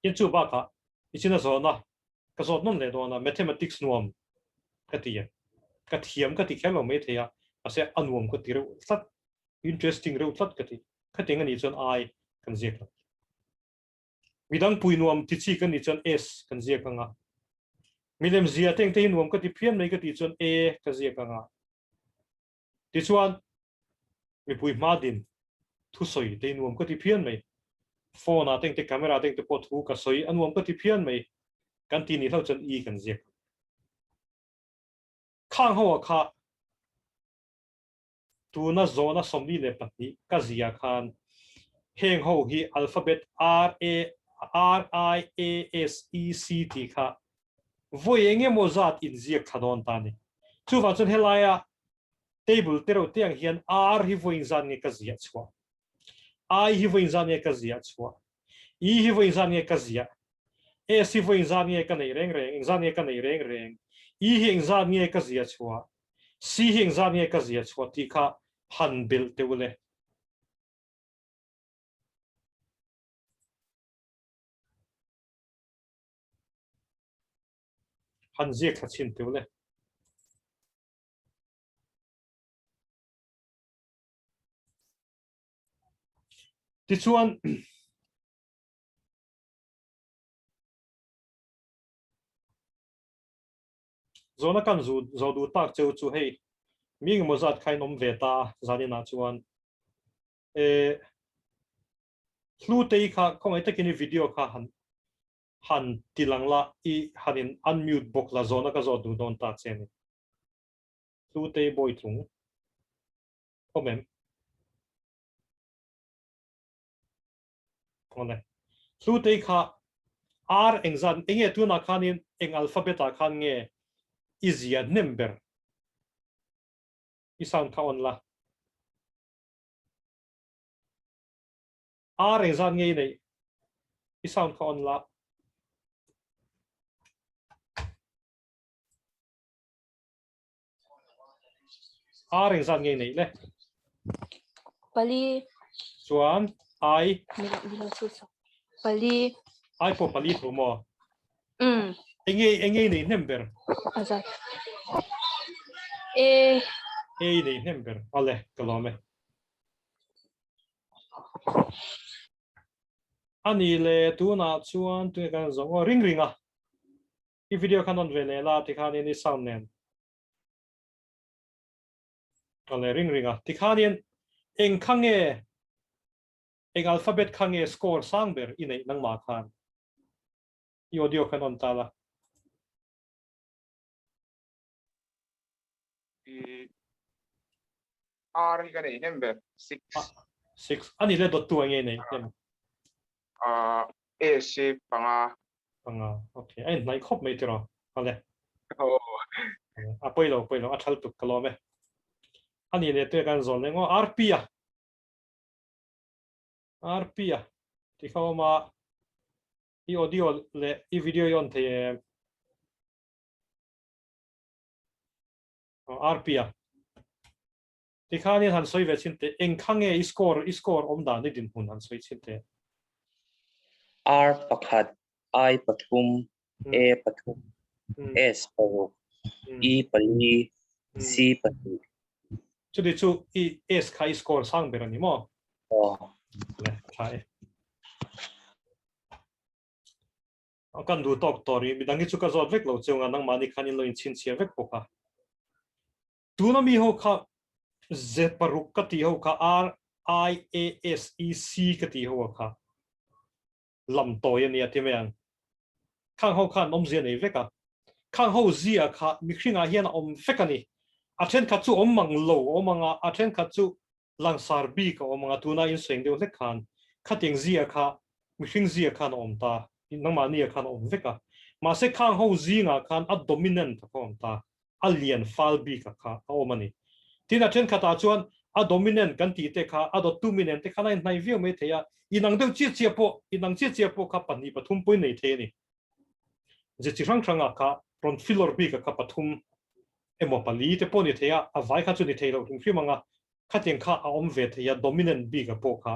yen chu ba ka ichina zo na ka zot non le do na mathematics nuam ka ti ka thiam ka ti khelo me thea ase anuam ka ti ro sat interesting ro sat ka ti khating ani chon I kan ziak midang pui nuam ti chi kan ni chon S kan ziak anga milem zia teng te nuam ka ti phiam nei ka ti chon E ka ziak anga ti chuan mi pui ma din thu soi te nuam ka ti phian mai phone à tiếng camera tiếng pot thu cả soi anh muốn có thì phiền mày kan tin ni thâu chân y kan ziek khang ho kha tu na zona somni le pati ka zia khan heng ho hi alphabet RIASEC kha voyenge mozat in ziek khadon tani chu wa chun helaya table tero tiang hian R hi voin zan nge ka zia chwa I hi voin zan nge ka zia chwa E hi voin zan nge ka zia S hi voin zan nge ka nei reng zan nge ka nei reng E hi zan nge ka zia chwa C hi zan nge ka zia chwa ti kha han bil te ule han ziek kha chin te ule ti chuan zona kan zo du tak cheu chu hei ming mo zat khai nom ve ta zanina chuan hlu te kha khong ai takini video kha han tilang la I hanin unmute box la zona ka zo du don ta chen hlu te boy tung comment ole hlu te kha R engzan enge tu na khanin eng alphabet a khan nge izia number I sound ka on la R engzan nge nei I sound ka on la R engzan nge nei le Pali chuan I Pali I po pali thu mo enge enge nei number aza e nei number ole kalome ani le tu na chuan tu kan zo ring ringa I video kan on vele la ti khan ni sound nen ole ring ringa ti khan eng khange eng alphabet khange score sangber inei nang ma khan I audio kan on tala R cái này number 6 6 ani le dot tu nge nei A shape panga panga okay ai nai khop mai tiro ole oh a poilo a thal tu kalome ani le tu kan zon lengo RP ti khoma I audio le I video yon the RP ti khani han soi ve chin te eng khange I score om da ni din hun han soi chin te R pakhat I pathum A pathum S paru E pali C pali chu di chu I S khai score sang ber ani mo le khai kan du tok tori mi dangi chu ka zot vek lo chunga nang mani khanin lo in chin chia vek poka tu na mi ho kha z paruk ka ti ho kha RIASEC ka ti ho kha lam to ya ni atimeang khang ho kha nom zia nei veka khang ho zia kha mi khringa hian om fekani athen kha chu om mang lo omanga athen kha chu langsar bi ka omanga tuna in seng deu le khan khating zia kha mi khring zia khan om ta nang mani khan om veka ma se khang ho zinga khan a dominant ka om ta alien fal bi ka kha omani tin athen kha ta chuan a dominant kan ti te kha a do dominant te khana nai view me theya inang deu chi chi po kha pani pathum poi nei the ni je chi rang ranga kha ron filor bi ka pathum emo pali te poni theya a vai kha chu ni theilo ring manga khateng kha a om ve theya dominant bi ka po kha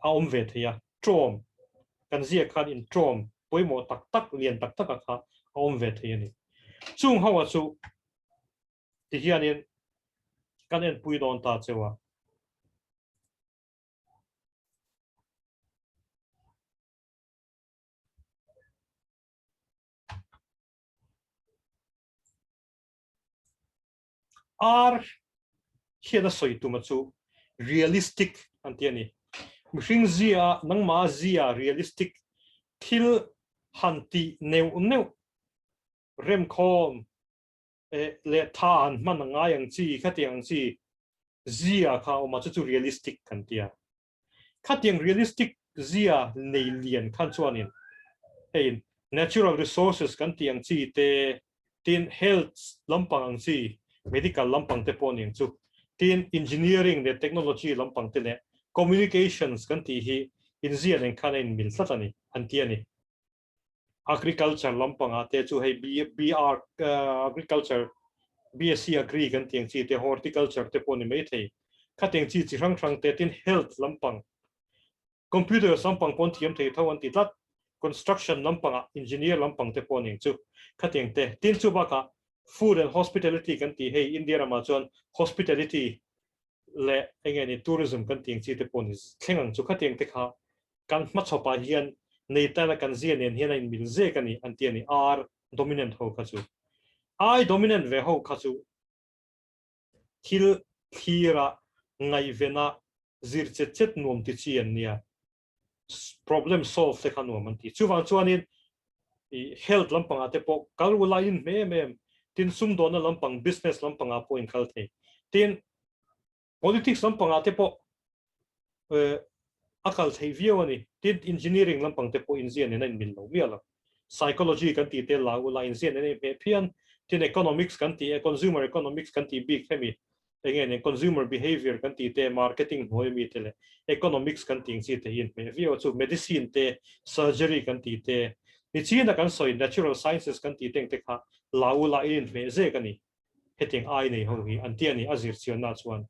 a om ve theya trom kan zia khan in trom poimo tak tak lian tak tak kha a om ve theya ni chung hawa chu ti hianin kan en pui don ta chewa R hian a soi tu ma chu realistic antiani mishing zia nang ma zia realistic thil hanti neu rem khom le than man nga yang chi khatiang chi zia kha ma chu realistic kan tia khatiang realistic zia nei lian khan chuanin ein natural resources kan tiang chi te tin health lampang ang chi medical lampang te poning chu tin engineering the technology lampang te le communications kan ti hi in zia nen khan in mil satani an ti ani agriculture lampang ate chu hei BR agriculture BSc agree kan tiang chi te horticulture te poni mai thei khateng chi chi rang te tin health lampang computer lampang pon thiam thei thawan ti tat construction lampang engineer lampang te poning chu khateng te tin chu baka food and hospitality kan ti hei India ma chuan hospitality le engeni tourism kan ting chi te ponis thengang chu khateng te kha kan ma chopa hian nei tala kan zian en hian in mil ze kani antiani r dominant ho kha chu I dominant ve ho kha chu thil thira ngai vena zir chet nuam ti chi an nia problem solve te khan man ti chuwang chuanin I health lampang ate po kalulain me tin sum dona lampang business lampang a point khalte tin politics lampang ate po akal thei viawani tin engineering lampang te po inzian nen min lo wiala psychology kan ti te la ulain zian nen me phian tin economics kan ti consumer economics kan ti big hemi again consumer behavior kan ti te marketing hoi mi tele economics kan ting si te in me vio chu medicine te surgery kan ti te ni china kan soi natural sciences kan ti teng te kha laula in me ze kan ni heting ai nei ho hi antiani azir chian na chuan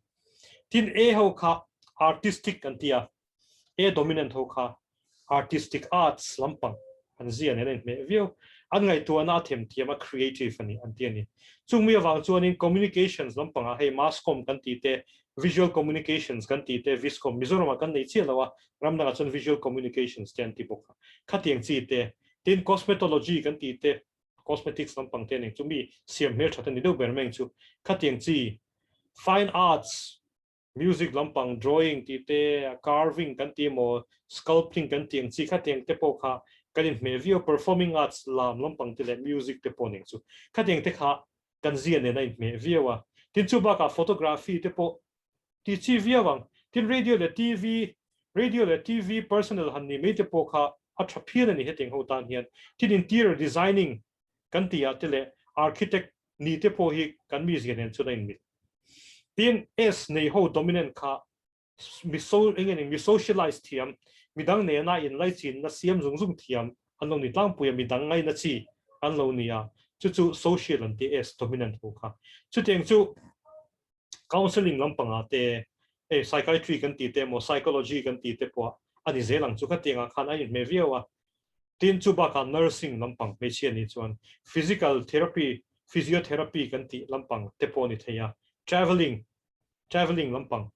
tin e ho kha artistic kan tia e dominant ho kha artistic arts lampang an zia ne me vio an ngai tu na them tiama creative ani antiani chungmi awang chuanin communications lampang a hei mass com kan ti te visual communications kan ti te viscom mizoram kan nei chilawa ramna chun visual communications ten ti bok khatiang chi te tin cosmetology kan ti te cosmetics lampang te ning chumi siam mer thatan ni do bermeng chu khatiang chi fine arts music lampang drawing ti te carving kan ti mo sculpting kan tiang chi khatiang te po kha kanin me view performing arts lampang te le music te poning chu khatiang te kha kan zian ne nai me view wa tin chu ba ka photography te po ti chi viawang tin radio le tv personal han ni me te po kha athapian ni heting ho tan hian tin interior designing kan ti a te le architect ni te po hi kan mi zian en chu nai mi tin s nei ho dominant kha mi socialize thiam midang ne na in lai chin na siam zung thiam an lo ni tlang puya midang ngai na chi an lo nia chu social an ti s dominant ho kha chu teng chu counselling lampang ate psychiatry kan ti te mo psychology kan ti te po ani zelang chu kha tenga khan ai me viawa tin chu ba ka nursing lampang me chi ani chuan physical therapy physiotherapy kan ti lampang te po ni theya traveling lampang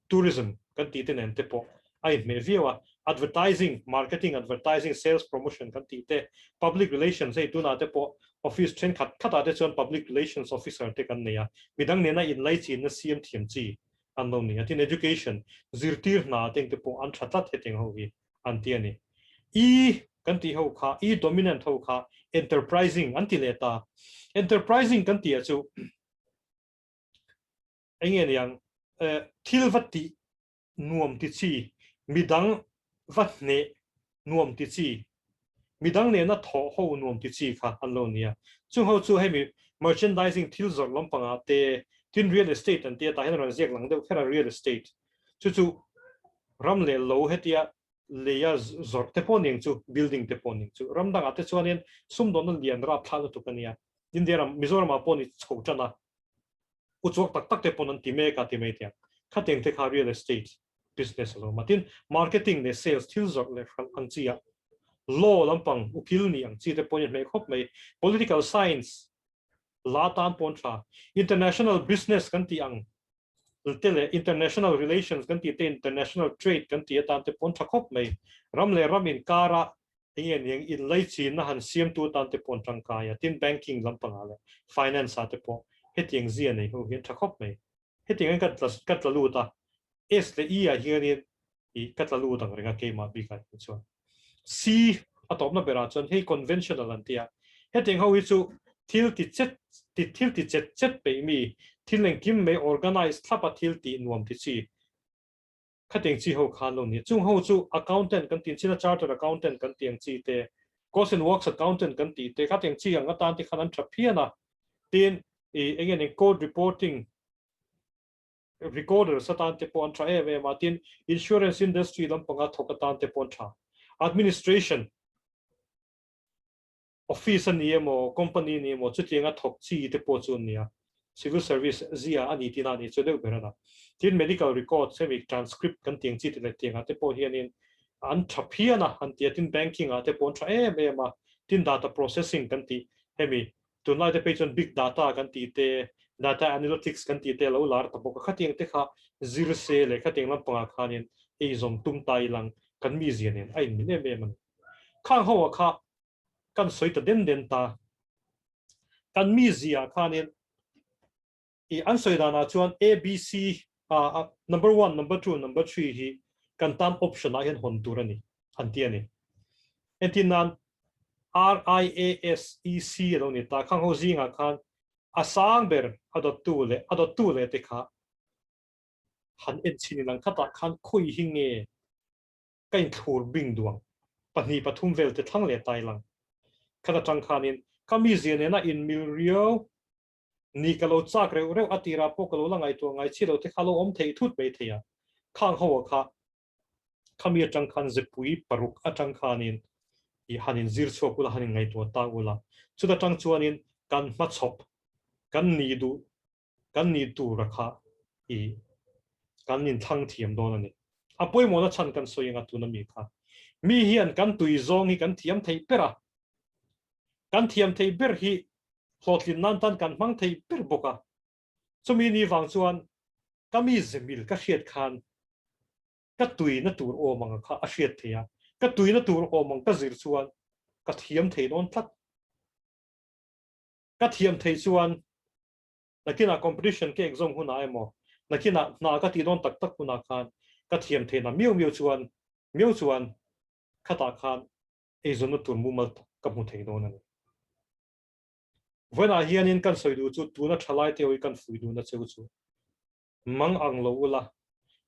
tourism kan ti te nen te po ai me viawa advertising marketing advertising sales promotion kan ti te public relations ei tuna te po office train khata te chuan public relations officer te kan neya midang ne na in lai chin na cm thiam chi an lo ni atin education zirtir na teng te po an thatat heteng ho hi an ti ani kan ti ho kha dominant ho kha enterprising anti leta enterprising kan ti chu engen yang thilvati nuam ti chi midang vatne nuam ti chi midang ne na tho ho nuam ti chi kha an lo nia chung ho chu hemi merchandising thilzor lampang ate tin real estate an te ta hen ran zek lang de khara real estate chu ram le lo hetia leya zor te poning chu building te poning chu ram dang ate chuanin sum don lian ra thla tu kania indiaram mizoram aponi chho chana uchok tak te ponan ti me ka ti me tia khateng te kha real estate business lo matin marketing ne sales thilzor le an chia law lampang ukil ni ang chi te point me khop mai political science latan pontra international business kan ti ang tele international relations kan ti te international trade kan ti tan te pontra khop mai ramle ramin kara ingen yang in lai chi na han siam tu tan te pontrang kaya tin banking lampang ale finance ate po hetiang zia nei ho hin thakop mai hetiang kat la luta es le ia hian i katlalu dang renga ke ma bi ka chuan c atop na bera chuan hei conventional an tia heting ho chu thil ti chet pe mi thil leng kim me organize thapa thil ti nuam ti chi khating chi ho khan lo ni chung ho chu accountant kan tin china chartered accountant kan tiang chi te cost and works accountant kan ti te khating chi ang atan ti khanan thaphiana tin again code reporting recorder satan te pon tra e martin insurance industry lam panga thokatan te pon tha administration office ani mo company ni mo chutinga thok chi te po chu nia civil service zia ani tina ni chu de berana tin medical record semi transcript kan tiang chi te le tianga te po hianin an thapiana an tin banking a te pon tra e ma tin data processing kan ti hemi tunai te page on big data kan ti te data analytics kan ti te lo lar ta boka khating te kha zir se le khating lam panga khanin e zom tum tai lang kan mi zianin ai mi ne man khang ho kha kan soi ta den ta kan mi zia khanin i an soi dana chuan abc number 1 number 2 number 3 hi kan tam option a hen hon turani an ti ani entinan RIASEC lo ni ta khang ho zinga khan asang ber adot tu le te kha han en chin lang khata khan khoi hinge kain thur bing duang pani pathum vel te thang le tai lang khata tang khanin kami zian na in mil rio ni kalo chak reu atira po kalo langai to ngai chilo te khalo om thei thut be theya khang ho kha kami tang khan zepui paruk atang khanin i hanin zir chokula hanin ngai to ta ula chuda tang chuanin kan ma chop kan ni tu rakha i kan nin thang thiam don ani apoi mo na chan kan soinga tu na mi kha mi hian kan tui zong hi kan thiam thei pera kan thiam thei ber hi hlotlin nan tan kan mang thei per boka chumi ni wang chuan kami zemil ka hriat khan ka tui na tur o manga kha a hriat theya ka tui na tur o mang ka zir chuan ka thiam thei don thlat ka thiam thei chuan nakina competition ke exam huna emo nakina na ka ti don tak tak huna khan ka thiam thei na miu chuan khata khan e zon na tur mu mal ka mu thei don ani vena hianin kan soidu chu tuna thalai te oi kan fuidu na chu chu mang ang lo ula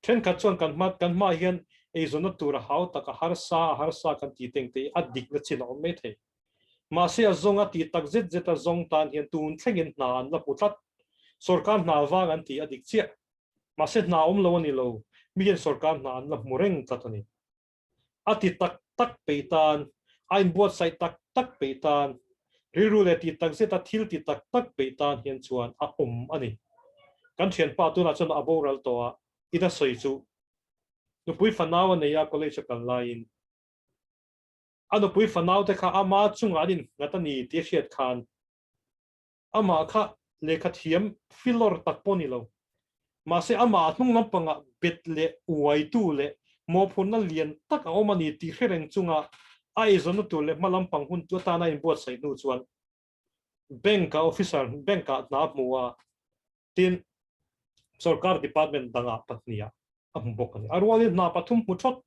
then kha chuan kan ma hian e zona tura hau taka har sa kan ti teng te adik na chin om me the ma se azonga ti tak zet zong tan hian tun thlengin na an la putlat sarkar na wang an ti adik chia ma se na om lo ni lo mi hian sarkar na an la mureng tatani ati tak peitan ain buat sai tak peitan riru le ti tak zeta thil ti tak peitan hian chuan a ani kan thian pa tu na chuan aboral to a ida soi chu no pui fanaw ne ya college kan lain ano pui fanaw te kha ama chunga din ngatani ti hriat khan ama kha lekha thiam filor takponi lo ma se ama hnung lampanga betle uai tu le mo phun na lian tak a omani ti hreneng chunga ai zon tu le malampang hun tu ta na in bot sai nu chuan bank officer bank na muwa tin sarkar department danga patnia ambokani arwali na pathum muthot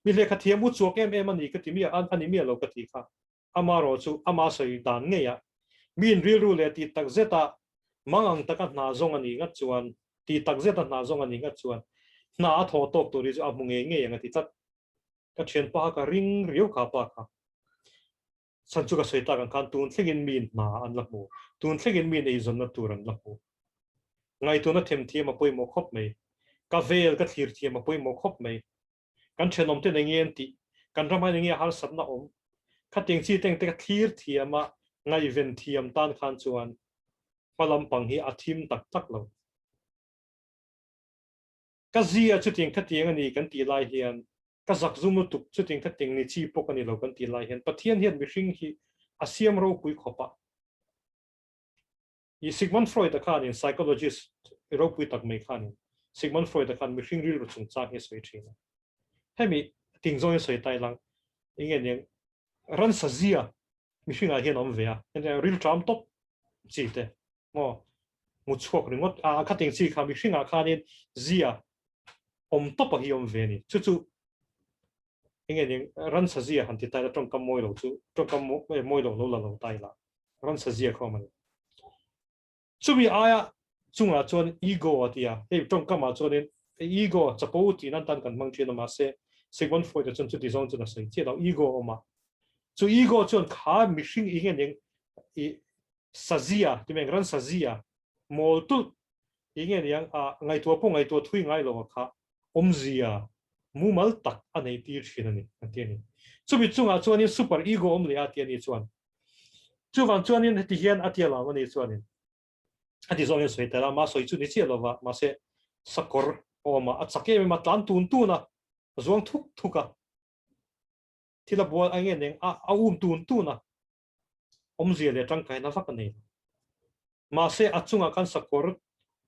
mi lekha thiam u chuak em ani ka timia an ani mi lo ka ti kha amaro chu ama soi dan nge ya min ru le ti tak zeta mangang taka na zong ani nga chuan ti tak zeta na zong ani nga chuan na tho tok to ri chu amunge nge yang ti tat ka chen pa ka ring riu kha pa kha san chu ka soi ta kan tun thlengin min na an la mu tun thlengin min ei zon na turan la mu ngai tu na them thiam a poi mo khop mai ka vel ka thlir thiam a poi mo khop mai kan thenom te ngen ti kan ramai nge har sat na om khating chi teng te ka thlir thiama ngai ven thiam tan khan chuan palam pang hi athim tak lo ka zia chuting khating ani kan ti lai hian ka zak zum tu chuting khating ni chi pok ani lo kan ti lai hian pathian hian mi hring hi asiam ro pui khopa i Sigmund Freud a khan in psychologist ro pui tak mai khan Sigmund Freud a khan mi hring ril chung chang he soi thina hemi ting zoi soi tai lang ingen yang ran sa zia mi hring a hian om vea en ril tram top chi te mo mu chok ringot a khating chi kha mi hring a khan in zia top hi ve ni chu nghe những rắn sa zia hắn thì tay là trong cầm môi lẩu chú trong cầm môi lẩu lẩu tay là rắn sa zia không mà chú bị ai à chung là chọn ego à thì à hey trong cầm mà chọn nên ego chả bao thì nan tan cần mang chuyện mà sẽ vẫn phải cho chọn chú đi zone chú là sai chỉ là ego mà chú ego chọn khá mixing nghe những sa zia thì mình rắn sa zia mồ tu nghe những ngày tua thui ngày lẩu khá zia mu mal tak anei tir thin ani atiani chubi chunga chuanin super ego le atiani chuan chuwan chuanin ti hian atiala mani chuanin ati zong soi tala ma soi chu ni chi lova ma se sakor oma achake ma tlan tun na zong thuka thila bol ange neng a tun na zia le tang kai na vak ani ma se achunga kan sakor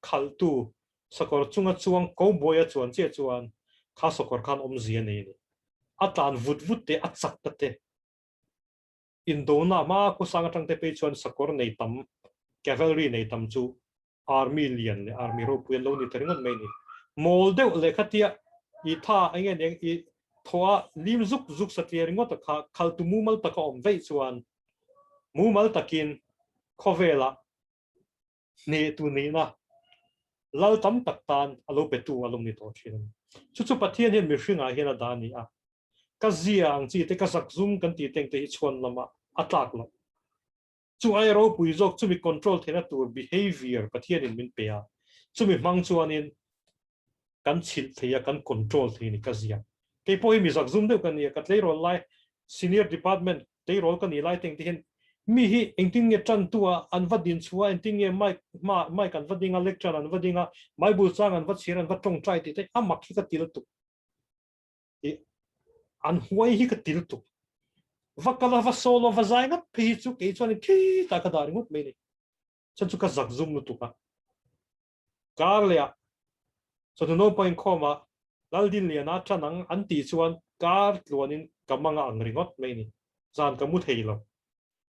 khaltu sakor chunga chuang ko boya chuan che chuan khá sokor khan zia nei ni atan vut te achak te indona ma ko sang tang te pe chuan sakor nei tam cavalry nei tam chu army lian le army ro puan lo ni teringon mai ni molde le khatia I tha ange neng I thoa lim zuk satliering ngot kha khal tu mumal taka vei chuan mumal takin khovela ne tu ni na lau tam tak tan alo petu alum ni to thin chu pathian hian mi hringa hian adani a ka ziang chi te ka sak zoom kan ti teng te hi chon lama atlak lo chu ai ro pui jok chu mi control thena tur behavior pathian in min pe a chu mi mang chuan in kan chil theya kan control thini ka zia ke poi mi sak zoom de kan ni ka tlei rol lai senior department te rol kan ni lai teng te hin mi hi engting nge tran tua an vadin chua engting nge mai kan vadinga lecture an vadinga mai bu chang an vad siran vad tong trai ti te amak hi ka til tu an huai hi ka til tu vakala va solo va zainga phi chu ke chuan ki ta ka dar ngut me ni chan chu ka zak zoom nu tu ka karlia so no point koma laldin liana chanang anti chuan kar tluanin kamanga angringot me ni zan ka mu theilo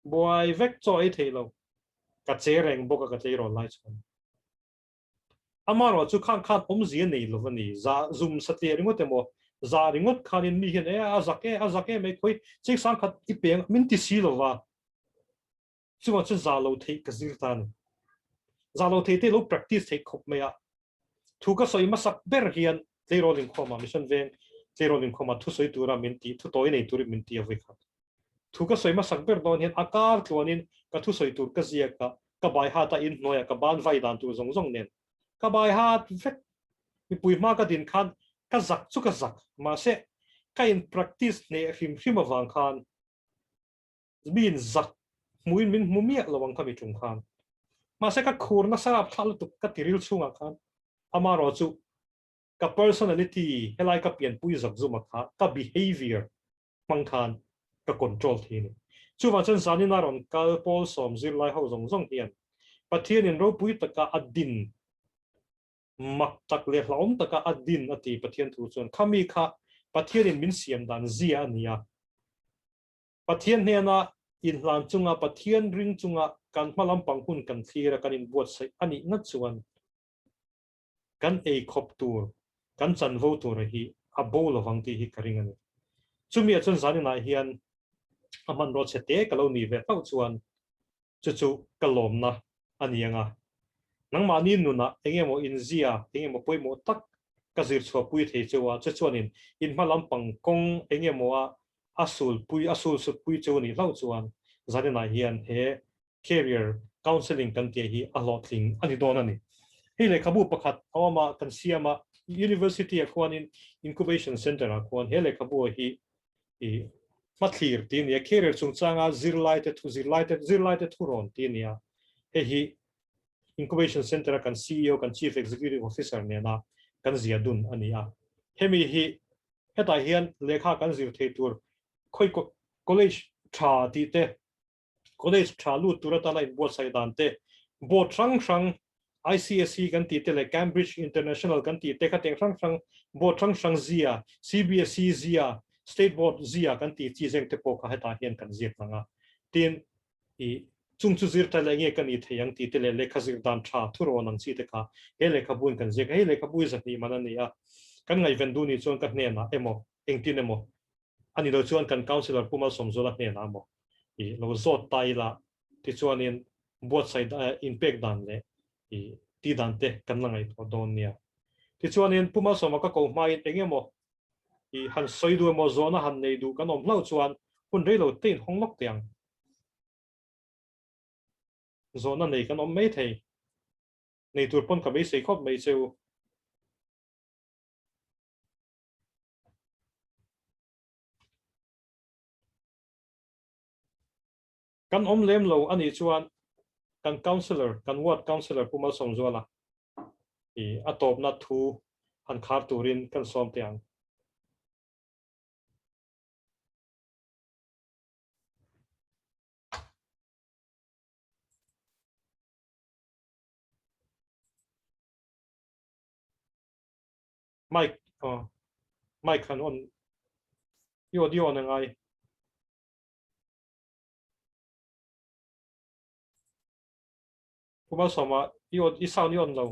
boy vek choi thelo ka chereng boka ka tleiro lai chon amaro chu khang zia nei lovani za zoom satli ringot emo za ringot khanin mi hen azake me khoi chik sang khat ipeng min ti si lova chuwa chu za lo thei ka zir tan za lo thei te lo practice thei khop me ya thu ka soi masak ber hian tleiro ling khoma mission veng tleiro ling khoma thu soi tura min ti thu toi nei tur min ti avoi khat thu ka soi masak ber don hian akar tlonin ka thu soi tur ka zia ka bai ha ta in noya ka ban vai dan tu zong nen ka bai ha vek mi pui ma ka din khan ka zak ma se ka in practice ne hrim awang khan bin zak muin min mumia lawang kami chung khan ma se ka khur na sarap thal tu ka tiril chunga khan amaro chu ka personality helai ka pian pui zak zuma kha ka behavior mang khan ka control thini chuwa chen zanin aron kal pol som zir lai ho zong hian pathian in ro pui taka adin mak tak le hlaum taka adin ati pathian thu chon khami kha pathian in min siam dan zia ania pathian hena in hlan chunga pathian ring chunga kan malam panghun kan thira kan in buat sai ani na chuan kan ei khop tur kan chan vo tur hi a bol awang ti hi karing ani chumi a chon zanin a hian aman ro chete kalo ni ve pau chuan chu kalom na anianga nang mani nu na engemo inzia engemo poimo tak kazir chwa pui thei chewa chuanin in malam pangkong engemo a asul su pui chewani lau chuan zanina hian he career counselling kan te hi a lot thing ani don ani hele khabu pakhat awama kan siama university a khuanin incubation center a khuan hele khabu hi mathlir tin ya career chungchanga zirlaite thuron tin ya he incubation center kan CEO kan chief executive officer ne na kan ziadun ania hemi hi heta hian lekha kan zir thei tur khoi college tha ti te college tha lu turata lai bo sai dan te bo thang ICSE kan ti te le Cambridge International kan ti te khateng thang bo thang zia CBSE zia state board zia kan ti chi jeng te po kha heta hian kan zir langa tin I chung chu zir ta le nge kan I theyang ti te le lekha zir dan tha thuro nang chi te kha he lekha bun kan zia he lekha bui za ni manania kan ngai vendu ni chuan ka hne na emo engtin emo ani lo chuan kan counselor puma somzola hne na mo I lo zot tai la ti chuan in both side impact dan le I ti dan te kan langai to don nia ti chuan in puma soma ka ko mai engemo I han soidu mo zona han nei du kan om lau chuan hun rei lo tin hong lok tiang zona nei kan om mai thei nei tur pon ka mai sei khop mai cheu kan om lem lo ani chuan kan counselor kan ward counselor puma somzola I atop na thu han khar turin kan som tiang Mike Mike kan on yo na ngai puma soma yo I sound yon lo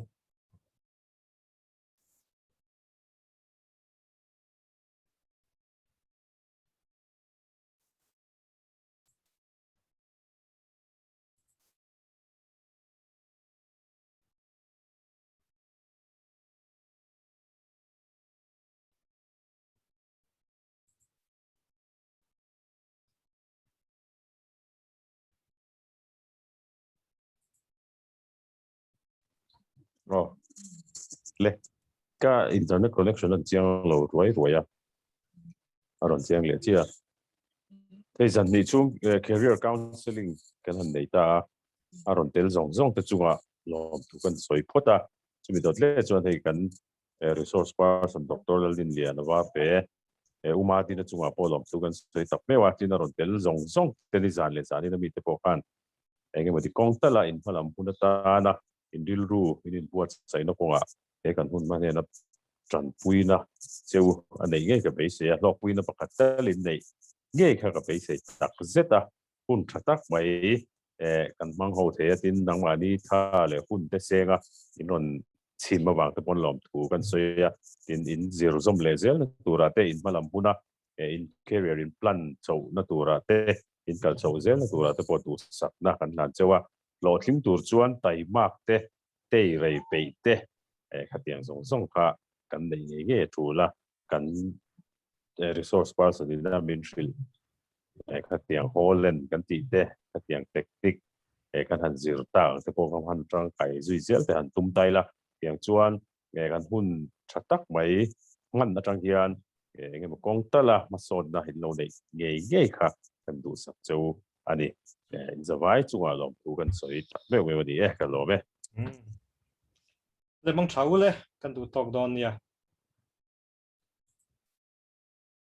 Oh, le ka internet connection là chiang lo ruai à, aron chiang le chia. Thế dần này chung career counseling cái hành này ta aron tel zong te chunga lo tu kan soi phota chumi dot le chuan hei kan resource person doctor lin lian wa pe uma tin chunga polom tu kan soi tap me wa tin aron tel zong te ni zan le zan ni mi te po kan enge mati kong ta la in phalam puna ta na in dil ru in buat sai na konga e kan hun ma ne na tran puina cheu anei nge ka be se lok puina pakhat ta lin nei nge kha ka be se tak zeta hun thatak mai kan mang ho the tin nang ma ni tha le hun te senga inon chin ma wang te pon lom thu kan soya in zero zom le zel tura te in malam puna in career in plan chau na tura te in kal chau zel na tura te po tu sak na kan lan chewa lo thlim tur chuan tai mak te rei pe te khatiang zong kha kan nei nge thula kan resource person in da min thil khatiang holen kan ti te khatiang tactic kan han zir ta te ko kam han tang kai zui zel te han tum tai la tiang chuan kan hun thatak mai ngan na tang hian nge mo kong tala ma son na hin lo nei nge kha kan du sak cheu ani zawai chunga lom tu kan soi me we ni ka lo me le mong thau le kan du tok don nia